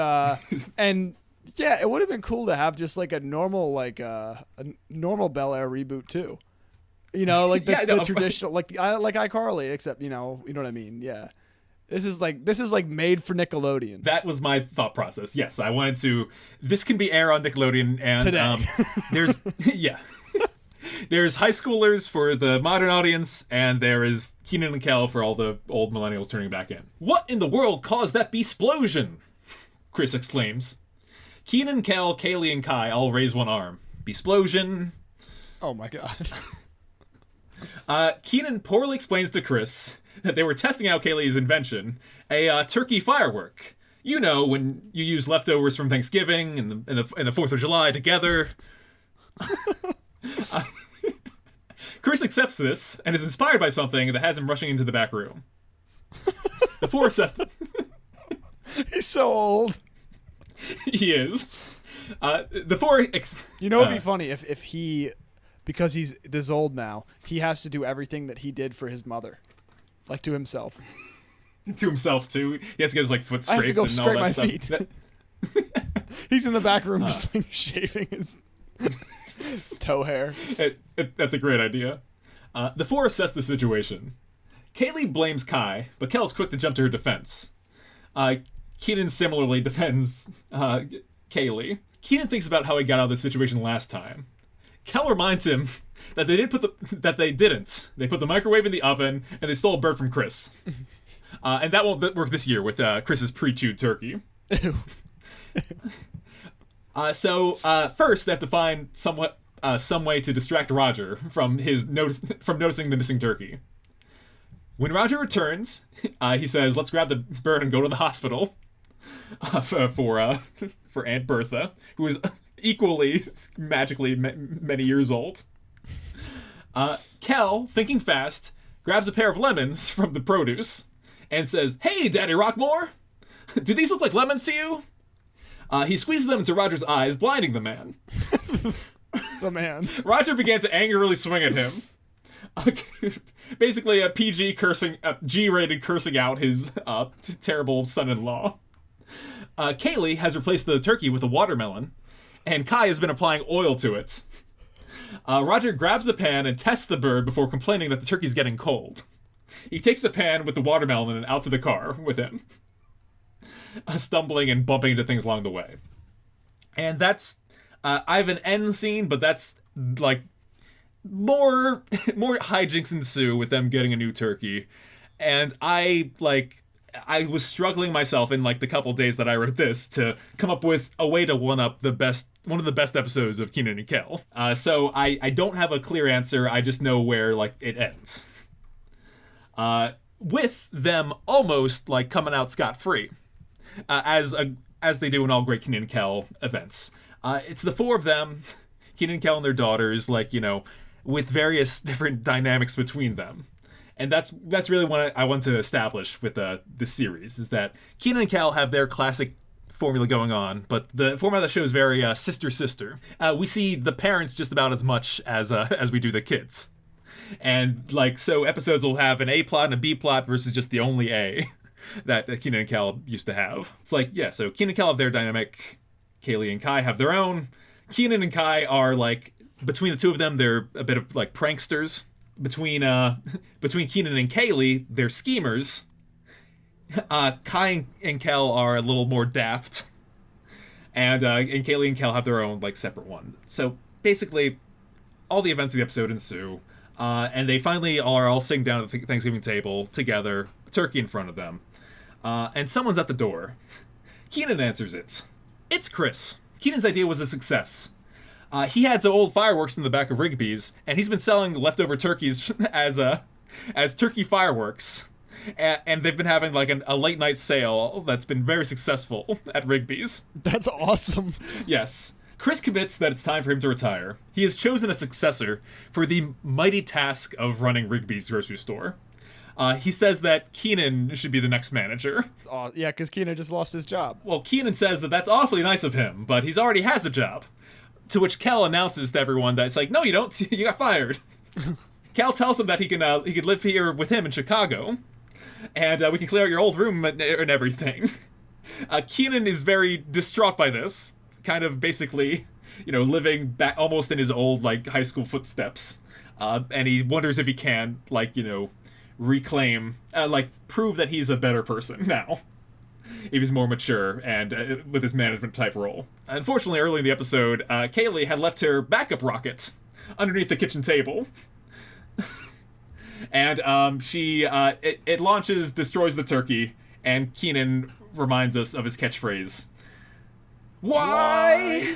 and yeah, it would have been cool to have just a normal a normal Bel Air reboot too, the traditional like iCarly, except you know what I mean, yeah. This is made for Nickelodeon. That was my thought process. Yes, I wanted to. This can be aired on Nickelodeon, and today. There's there's high schoolers for the modern audience, and there is Kenan and Kel for all the old millennials turning back in. What in the world caused that beast-splosion? Chris exclaims. Kenan, Kel, Kaylee, and Kai all raise one arm. Besplosion. Oh my god. Kenan poorly explains to Chris that they were testing out Kaylee's invention, a turkey firework. You know, when you use leftovers from Thanksgiving and the 4th of July together. Chris accepts this and is inspired by something that has him rushing into the back room. The four assess. He's so old. He is. The four. You know, it'd be funny if he, because he's this old now, he has to do everything that he did for his mother, like to himself. To himself too. He has to get his like foot scraped. I have to go and scrape all that my stuff. feet. He's in the back room just like shaving his toe hair. That's a great idea. The four assess the situation. Kaylee blames Kai, but Kel's quick to jump to her defense. Kenan similarly defends Kaylee. Kenan thinks about how he got out of this situation last time. Kel reminds him that they didn't. They put the microwave in the oven and they stole a bird from Chris. And that won't work this year with Chris's pre-chewed turkey. So first they have to find some way to distract Roger from noticing the missing turkey. When Roger returns, he says, "Let's grab the bird and go to the hospital for Aunt Bertha, who is equally magically many years old." Kel, thinking fast, grabs a pair of lemons from the produce and says, "Hey, Daddy Rockmore, do these look like lemons to you?" He squeezes them into Roger's eyes, blinding the man. The man. Roger began to angrily swing at him. Basically, a G-rated cursing out his terrible son-in-law. Kaylee has replaced the turkey with a watermelon, and Kai has been applying oil to it. Roger grabs the pan and tests the bird before complaining that the turkey's getting cold. He takes the pan with the watermelon out to the car with him, stumbling and bumping into things along the way. And that's... I have an end scene, but that's, like, more hijinks ensue with them getting a new turkey. And I was struggling myself in, like, the couple days that I wrote this to come up with a way to one-up one of the best episodes of Kenan and Kel. So I don't have a clear answer, I just know where, like, it ends. With them almost, like, coming out scot-free. As they do in all great Kenan and Kel events. It's the four of them, Kenan and Kel and their daughters, like, you know, with various different dynamics between them. And that's really what I want to establish with this series, is that Kenan and Kel have their classic formula going on, but the format of the show is very sister-sister. We see the parents just about as much as we do the kids. And, like, so episodes will have an A plot and a B plot versus just the only A that Kenan and Kel used to have. It's like, yeah, so Kenan and Kel have their dynamic, Kaylee and Kai have their own. Kenan and Kai are, like, between the two of them, they're a bit of, like, pranksters. Between Kenan and Kaylee, they're schemers. Kai and Kel are a little more daft. And Kaylee and Kel have their own, like, separate one. So, basically, all the events of the episode ensue. And they finally are all sitting down at the Thanksgiving table together, a turkey in front of them. And someone's at the door. Kenan answers it. It's Chris. Kenan's idea was a success. He had some old fireworks in the back of Rigby's, and he's been selling leftover turkeys as turkey fireworks. And they've been having, like, a late night sale that's been very successful at Rigby's. That's awesome. Yes. Chris commits that it's time for him to retire. He has chosen a successor for the mighty task of running Rigby's grocery store. He says that Kenan should be the next manager. Oh, yeah, because Kenan just lost his job. Well, Kenan says that that's awfully nice of him, but he's already has a job. To which Kel announces to everyone that it's like, no, you don't. You got fired. Kel tells him that he could live here with him in Chicago, and we can clear out your old room and everything. Kenan is very distraught by this, kind of basically, you know, living back almost in his old, like, high school footsteps, and he wonders if he can, like, you know, reclaim, prove that he's a better person now, if he's more mature and with his management type role. Unfortunately, early in the episode, Kaylee had left her backup rocket underneath the kitchen table. And it launches, destroys the turkey, and Kenan reminds us of his catchphrase, Why?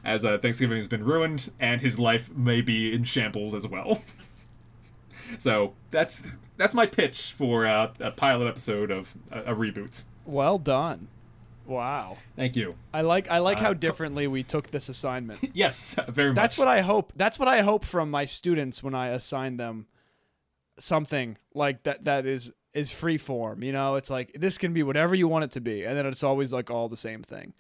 As Thanksgiving has been ruined, and his life may be in shambles as well. So that's my pitch for a pilot episode of a reboot. Well done. Wow. Thank you. I like how differently we took this assignment. Yes, very much. That's what I hope. That's what I hope from my students when I assign them something like that is free form. You know, it's like this can be whatever you want it to be, and then it's always like all the same thing.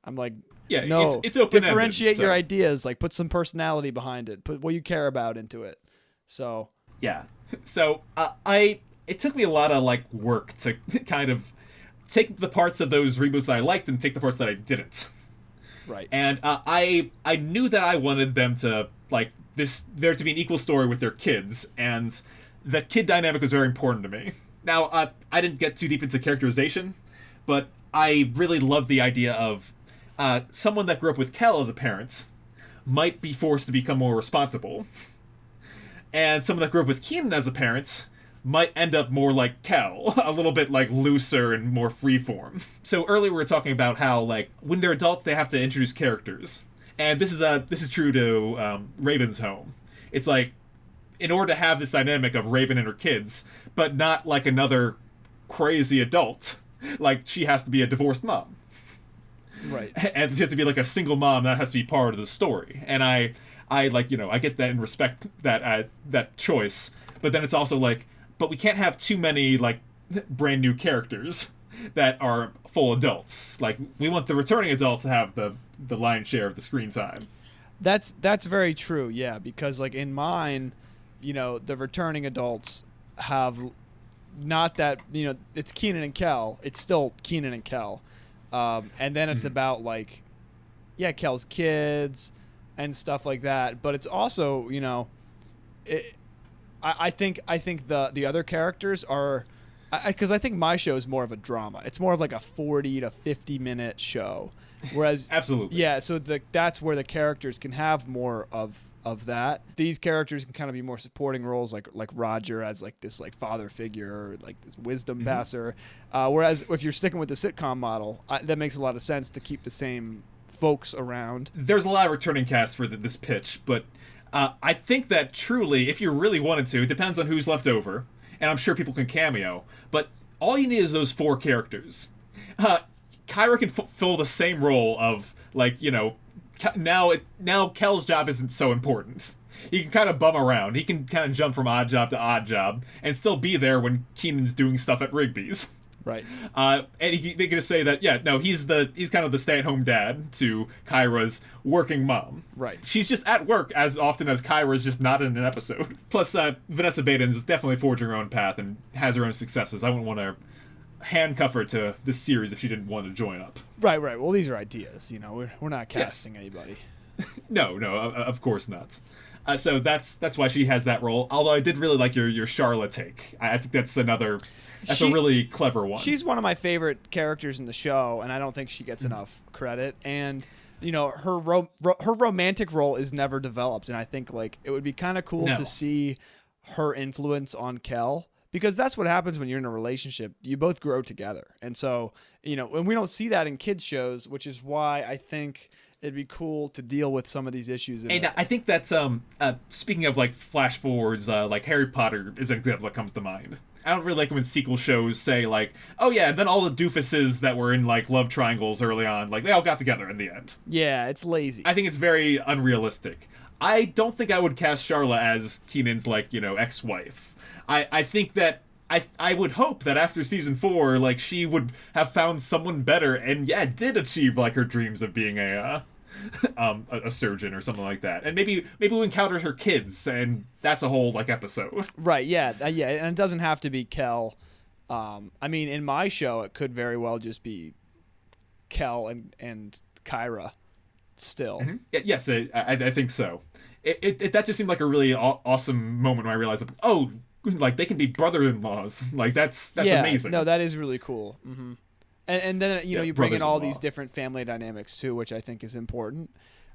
I'm like, yeah, no, it's open-ended, differentiate so. your ideas, like put some personality behind it, put what you care about into it. So yeah, so it took me a lot of like work to kind of take the parts of those reboots that I liked and take the parts that I didn't. Right. And I knew that I wanted them to like there to be an equal story with their kids, and the kid dynamic was very important to me. Now I didn't get too deep into characterization, but I really loved the idea of someone that grew up with Kel as a parent might be forced to become more responsible, and someone that grew up with Kenan as a parent might end up more like Kel, a little bit like looser and more freeform. So earlier we were talking about how like when they're adults they have to introduce characters, and this is true to Raven's home. It's like in order to have this dynamic of Raven and her kids, but not like another crazy adult, like she has to be a divorced mom. Right. And she has to be like a single mom that has to be part of the story. And I like, you know, I get that and respect that choice. But then it's also like, but we can't have too many like brand new characters that are full adults. Like we want the returning adults to have the lion's share of the screen time. That's very true. Yeah, because like in mine, you know, the returning adults have not that, you know, it's Kenan and Kel. It's still Kenan and Kel. And then it's about like, yeah, Kel's kids and stuff like that. But it's also, you know, I think the other characters are, because I think my show is more of a drama. It's more of like a 40 to 50 minute show, whereas absolutely, yeah. So that's where the characters can have more of that. These characters can kind of be more supporting roles, like Roger as like this like father figure, or like this wisdom passer. Whereas if you're sticking with the sitcom model, that makes a lot of sense to keep the same folks around. There's a lot of returning cast for this pitch, but I think that truly, if you really wanted to, it depends on who's left over, and I'm sure people can cameo, but all you need is those 4 characters. Kyra can fill the same role of, like, you know, now Kel's job isn't so important. He can kind of bum around. He can kind of jump from odd job to odd job and still be there when Kenan's doing stuff at Rigby's. Right. And they can just say that, yeah, no, he's kind of the stay-at-home dad to Kyra's working mom. Right. She's just at work as often as Kyra's just not in an episode. Plus, Vanessa Baden's is definitely forging her own path and has her own successes. I wouldn't want to handcuff her to this series if she didn't want to join up. Right. Well, these are ideas. You know, we're not casting anybody. No, of course not. So that's why she has that role. Although I did really like your Charlotte take. I think that's another. That's a really clever one. She's one of my favorite characters in the show, and I don't think she gets enough credit. And you know, her romantic role is never developed, and I think like it would be kind of cool to see her influence on Kel, because that's what happens when you're in a relationship. You both grow together, and so you know, and we don't see that in kids shows, which is why I think it'd be cool to deal with some of these issues. And I think that's speaking of like flash forwards, like Harry Potter is an example that comes to mind. I don't really like when sequel shows say like, oh yeah, and then all the doofuses that were in like love triangles early on, like they all got together in the end. Yeah, it's lazy. I think it's very unrealistic. I don't think I would cast Charla as Kenan's like, you know, ex-wife. I think that I would hope that after season 4, like she would have found someone better and yeah, did achieve like her dreams of being a surgeon or something like that, and maybe we encounter her kids, and that's a whole like episode. Right? Yeah, and it doesn't have to be Kel. I mean, in my show, it could very well just be Kel and Kyra. Still, yes, I think so. That just seemed like a really awesome moment when I realized, oh, like they can be brother-in-laws. Like that's amazing. No, that is really cool. Mm-hmm. And then you know you bring in all these different family dynamics too, which I think is important.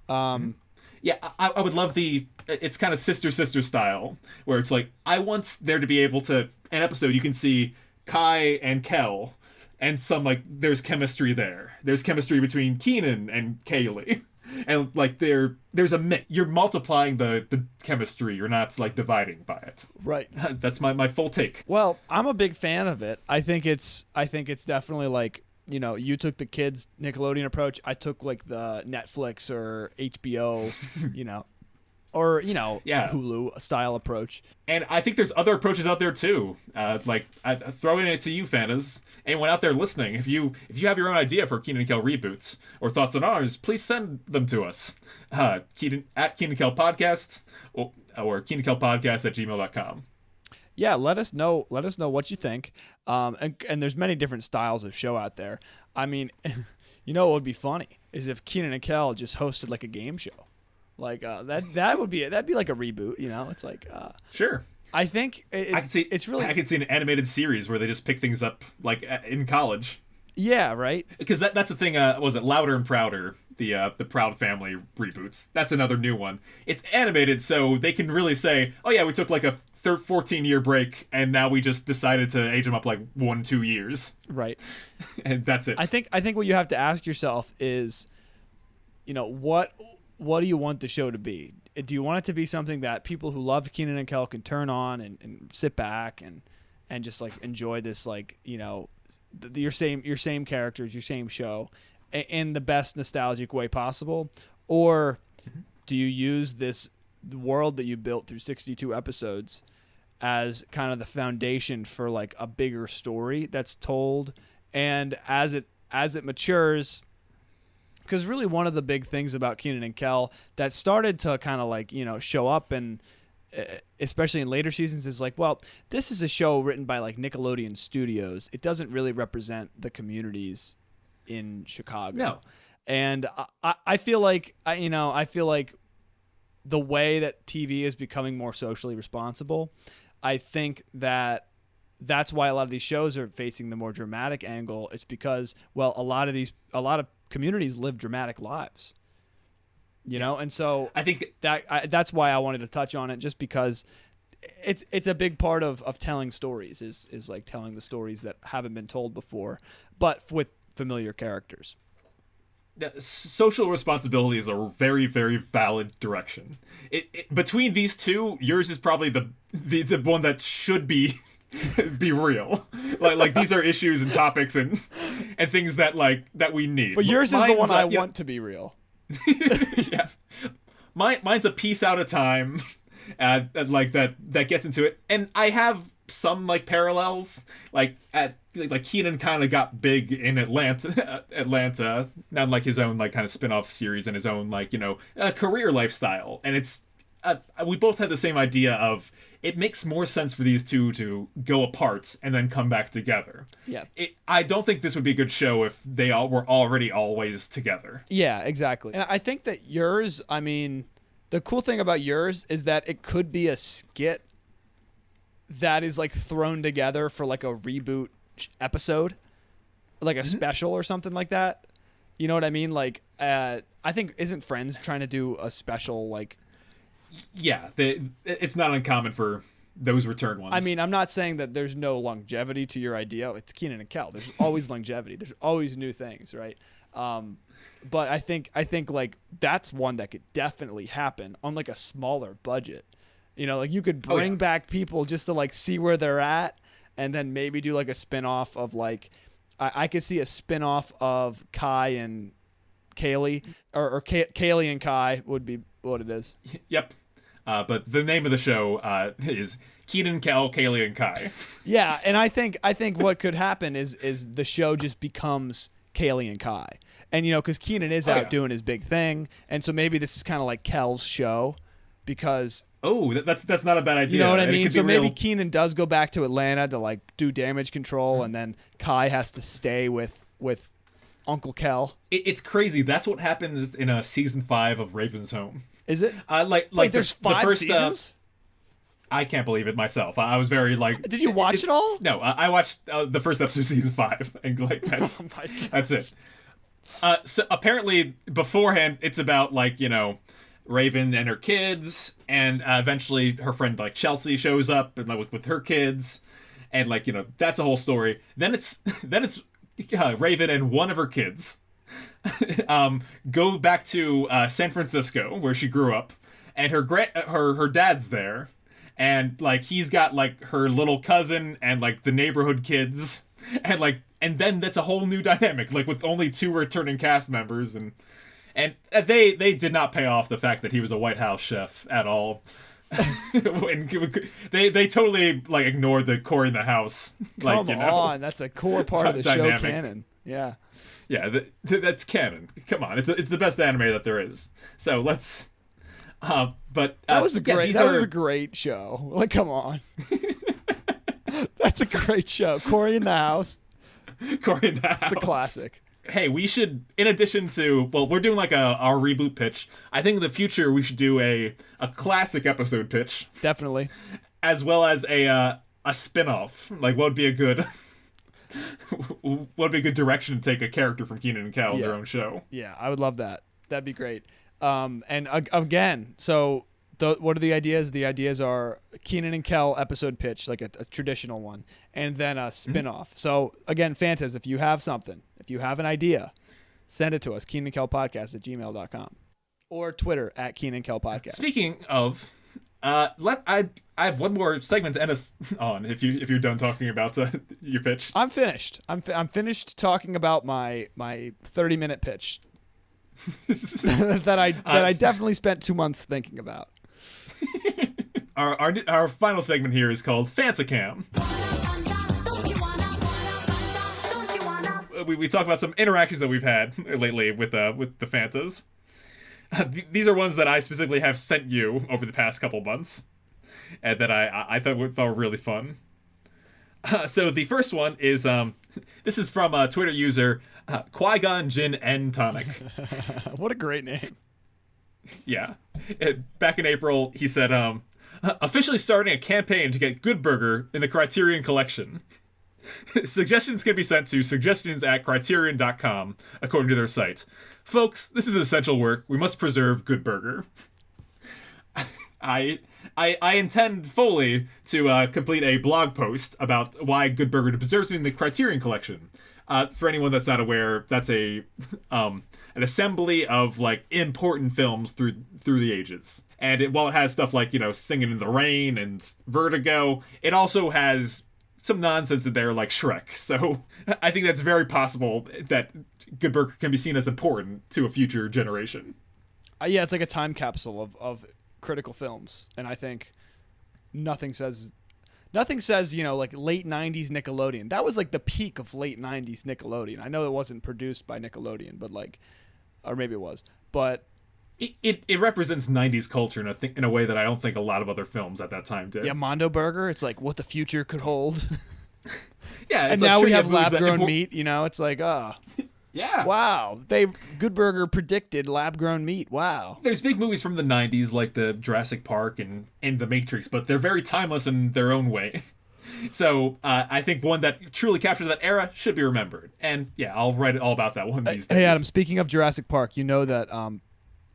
Yeah, I would love it's kind of sister style, where it's like I want there to be able to an episode you can see Kai and Kel, and some like there's chemistry there. There's chemistry between Kenan and Kaylee. And like there's a mix. You're multiplying the chemistry. You're not like dividing by it. Right. That's my full take. Well, I'm a big fan of it. I think it's definitely like, you know, you took the kids Nickelodeon approach. I took like the Netflix or HBO, you know, or, you know, Hulu style approach. And I think there's other approaches out there too. Like throwing it to you, Fanas. Anyone out there listening, if you have your own idea for Kenan Kel reboots or thoughts on ours, please send them to us. Kenan Kel Podcast or KenanKelPodcast@gmail.com. Yeah, let us know what you think. And there's many different styles of show out there. I mean, you know what would be funny is if Kenan and Kel just hosted like a game show. Like that'd be like a reboot, you know? It's like sure. I think I could see an animated series where they just pick things up like in college. Yeah, right. Because that's the thing. Was it Louder and Prouder? The Proud Family reboots. That's another new one. It's animated, so they can really say, "Oh yeah, we took like a 14-year break, and now we just decided to age them up like 1-2 years." Right. And that's it. I think what you have to ask yourself is, you know, what do you want the show to be? Do you want it to be something that people who love Kenan and Kel can turn on and sit back and just like enjoy this, like, you know, your same characters, your same show in the best nostalgic way possible? Or do you use this world that you built through 62 episodes as kind of the foundation for like a bigger story that's told, and as it matures? Because really one of the big things about Kenan and Kel that started to kind of like, you know, show up, and especially in later seasons, is like, well, this is a show written by like Nickelodeon Studios. It doesn't really represent the communities in Chicago. No. And I feel like the way that TV is becoming more socially responsible, I think that's why a lot of these shows are facing the more dramatic angle. It's because, well, a lot of communities live dramatic lives, you know, and so I think that's why I wanted to touch on it, just because it's a big part of telling stories is like telling the stories that haven't been told before, but with familiar characters. Social responsibility is a very, very valid direction. Between these two, yours is probably the one that should be real. Like these are issues and topics and things that we need. But yours is the one I want to be real. Yeah, mine's a piece out of time, like that gets into it, and I have some like parallels. Like Kenan kind of got big in Atlanta, not like his own like kind of spin-off series and his own like, you know, career lifestyle, and it's we both had the same idea of it makes more sense for these two to go apart and then come back together. Yeah. I don't think this would be a good show if they all were already always together. Yeah, exactly. And I think that yours, I mean, the cool thing about yours is that it could be a skit that is like thrown together for like a reboot episode, like a special or something like that. You know what I mean? Like, I think, isn't Friends trying to do a special, like... Yeah, it's not uncommon for those return ones. I mean, I'm not saying that there's no longevity to your idea. It's Kenan and Kel. There's always longevity. There's always new things, right? But I think like that's one that could definitely happen on like a smaller budget. You know, like you could bring back people just to like see where they're at, and then maybe do like a spin-off of like, I could see a spin-off of Kai and Kaylee, or Kaylee and Kai would be what it is. Yep. But the name of the show is Kenan Kel, Kaylee, and Kai. Yeah, and I think what could happen is the show just becomes Kaylee and Kai. And, you know, because Kenan is out doing his big thing, and so maybe this is kind of like Kel's show, because... Oh, that's not a bad idea. You know what I mean? So maybe Kenan does go back to Atlanta to, like, do damage control, and then Kai has to stay with Uncle Kel. It's crazy. That's what happens in season 5 of Raven's Home. Is it? Like there's 5 seasons? I can't believe it myself. I was very like... Did you watch it all? No, I watched the first episode of season 5, and like that's, oh my God. That's it. So apparently beforehand, it's about like, you know, Raven and her kids, and eventually her friend like Chelsea shows up and like with her kids, and like, you know, that's a whole story. Then it's Raven and one of her kids go back to San Francisco, where she grew up, and her dad's there, and like he's got like her little cousin and like the neighborhood kids, and then that's a whole new dynamic, like with only 2 returning cast members, and they did not pay off the fact that he was a White House chef at all. they totally like ignored the Corey in the house. Like, Come on, that's a core part of the show canon. Yeah. Yeah, that's canon. Come on, it's the best anime that there is. So let's. But that was a great show. Like, come on, that's a great show. Corey in the House. Corey in the House. It's a classic. Hey, we should, in addition to, well, we're doing like our reboot pitch. I think in the future we should do a classic episode pitch. Definitely. As well as a spin-off. Like, what would be a good direction to take a character from Kenan and Kel, their own show? Yeah, I would love that. That'd be great. And again, so what are the ideas? The ideas are Kenan and Kel episode pitch, like a traditional one, and then a spin-off. Mm-hmm. So again, Fantas, if you have something, if you have an idea, send it to us, KenanKelPodcast@gmail.com, or Twitter @KenanKelPodcast. Speaking of, I have one more segment to end us on. If you're done talking about your pitch, I'm finished. I'm finished talking about my 30-minute pitch that I definitely spent 2 months thinking about. Our final segment here is called Fantacam. We talk about some interactions that we've had lately with the Fantas. These are ones that I specifically have sent you over the past couple months, and that I thought were really fun. So the first one is this is from a Twitter user Qui-Gon Jinn N Tonic. What a great name. Yeah. Back in April, he said, officially starting a campaign to get Good Burger in the Criterion Collection. Suggestions can be sent to suggestions@criterion.com, according to their site. Folks, this is essential work. We must preserve Good Burger. I intend fully to complete a blog post about why Good Burger deserves to be in the Criterion Collection. For anyone that's not aware, that's an assembly of like important films through the ages. And while it has stuff like, Singing in the Rain and Vertigo, it also has some nonsense in there like Shrek. So I think that's very possible that Good Burger can be seen as important to a future generation. Yeah, it's like a time capsule of critical films, and I think nothing says like late 90s Nickelodeon. That was like the peak of late 90s Nickelodeon. I know it wasn't produced by Nickelodeon, but or maybe it was, but it represents 90s culture in a way that I don't think a lot of other films at that time did. Yeah, Mondo Burger, it's like what the future could hold. Yeah, and now we have lab-grown meat, it's like, yeah. Wow. Good Burger predicted lab-grown meat. Wow. There's big movies from the 90s like the Jurassic Park and The Matrix, but they're very timeless in their own way. So I think one that truly captures that era should be remembered. And yeah, I'll write all about that one of these days. Hey, Adam, speaking of Jurassic Park, you know that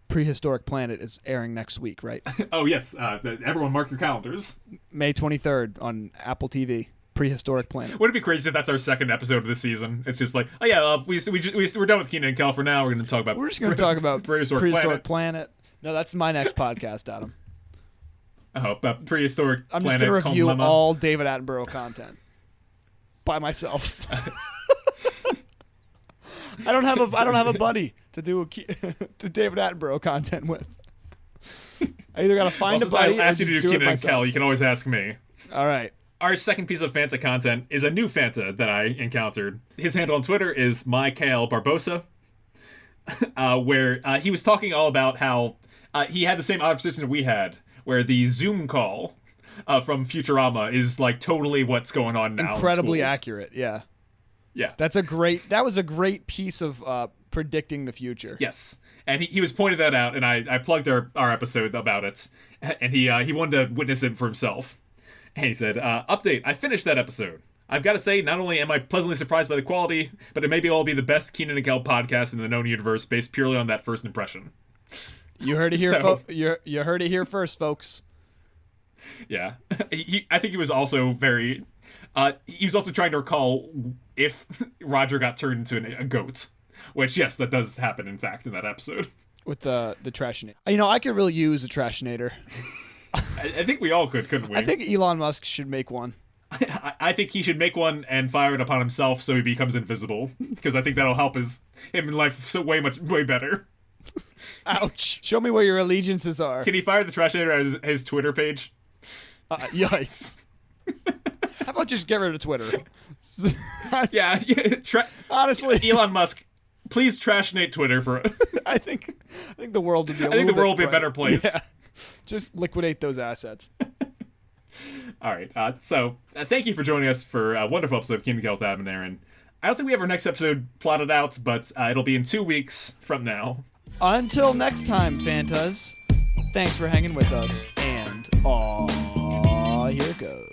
Prehistoric Planet is airing next week, right? Oh, yes. Everyone mark your calendars. May 23rd on Apple TV. Prehistoric Planet. Would it be crazy if that's our second episode of this season? It's just like, oh yeah, we're done with Kenan and Kel for now. We're going to talk about. We're just going to talk about Prehistoric Planet. No, that's my next podcast, Adam. Oh, about Prehistoric I'm Planet. I'm just going to review all David Attenborough content by myself. I don't have a buddy to do to David Attenborough content with. I either got to find a buddy. I asked you to do Kenan and Kel. You can always ask me. All right. Our second piece of Fanta content is a new Fanta that I encountered. His handle on Twitter is myKaleBarbosa, where he was talking all about how he had the same obsession we had, where the Zoom call from Futurama is like totally what's going on now. Incredibly accurate, yeah. Yeah. That was a great piece of predicting the future. Yes. And he was pointing that out, and I plugged our episode about it, and he wanted to witness it for himself. And he said, update, I finished that episode. I've got to say, not only am I pleasantly surprised by the quality, but it may be all be the best Kenan and Kel podcast in the known universe based purely on that first impression. You heard it here, you heard it here first, folks. Yeah. I think he was also very He was also trying to recall if Roger got turned into a goat, which, yes, that does happen, in fact, in that episode. With the Trashinator. I could really use a Trashinator. I think we all could, couldn't we? I think Elon Musk should make one. I think he should make one and fire it upon himself so he becomes invisible, because I think that'll help him in life way better. Ouch. Show me where your allegiances are. Can he fire the Trashinator as his Twitter page? Yikes. How about just get rid of Twitter? Yeah. Honestly. Elon Musk, please Trashinate Twitter for... I think the world would be will be a better place. Yeah. Just liquidate those assets. All right. So thank you for joining us for a wonderful episode of Kenan Kel with Adam and Aaron. I don't think we have our next episode plotted out, but it'll be in 2 weeks from now. Until next time, Fantas. Thanks for hanging with us. And here it goes.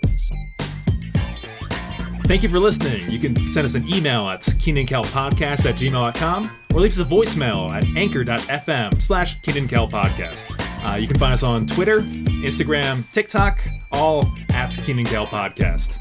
Thank you for listening. You can send us an email at KenanKelPodcast@gmail.com or leave us a voicemail at anchor.fm/KenanKelPodcast. You can find us on Twitter, Instagram, TikTok, all at Kenan Kel Podcast.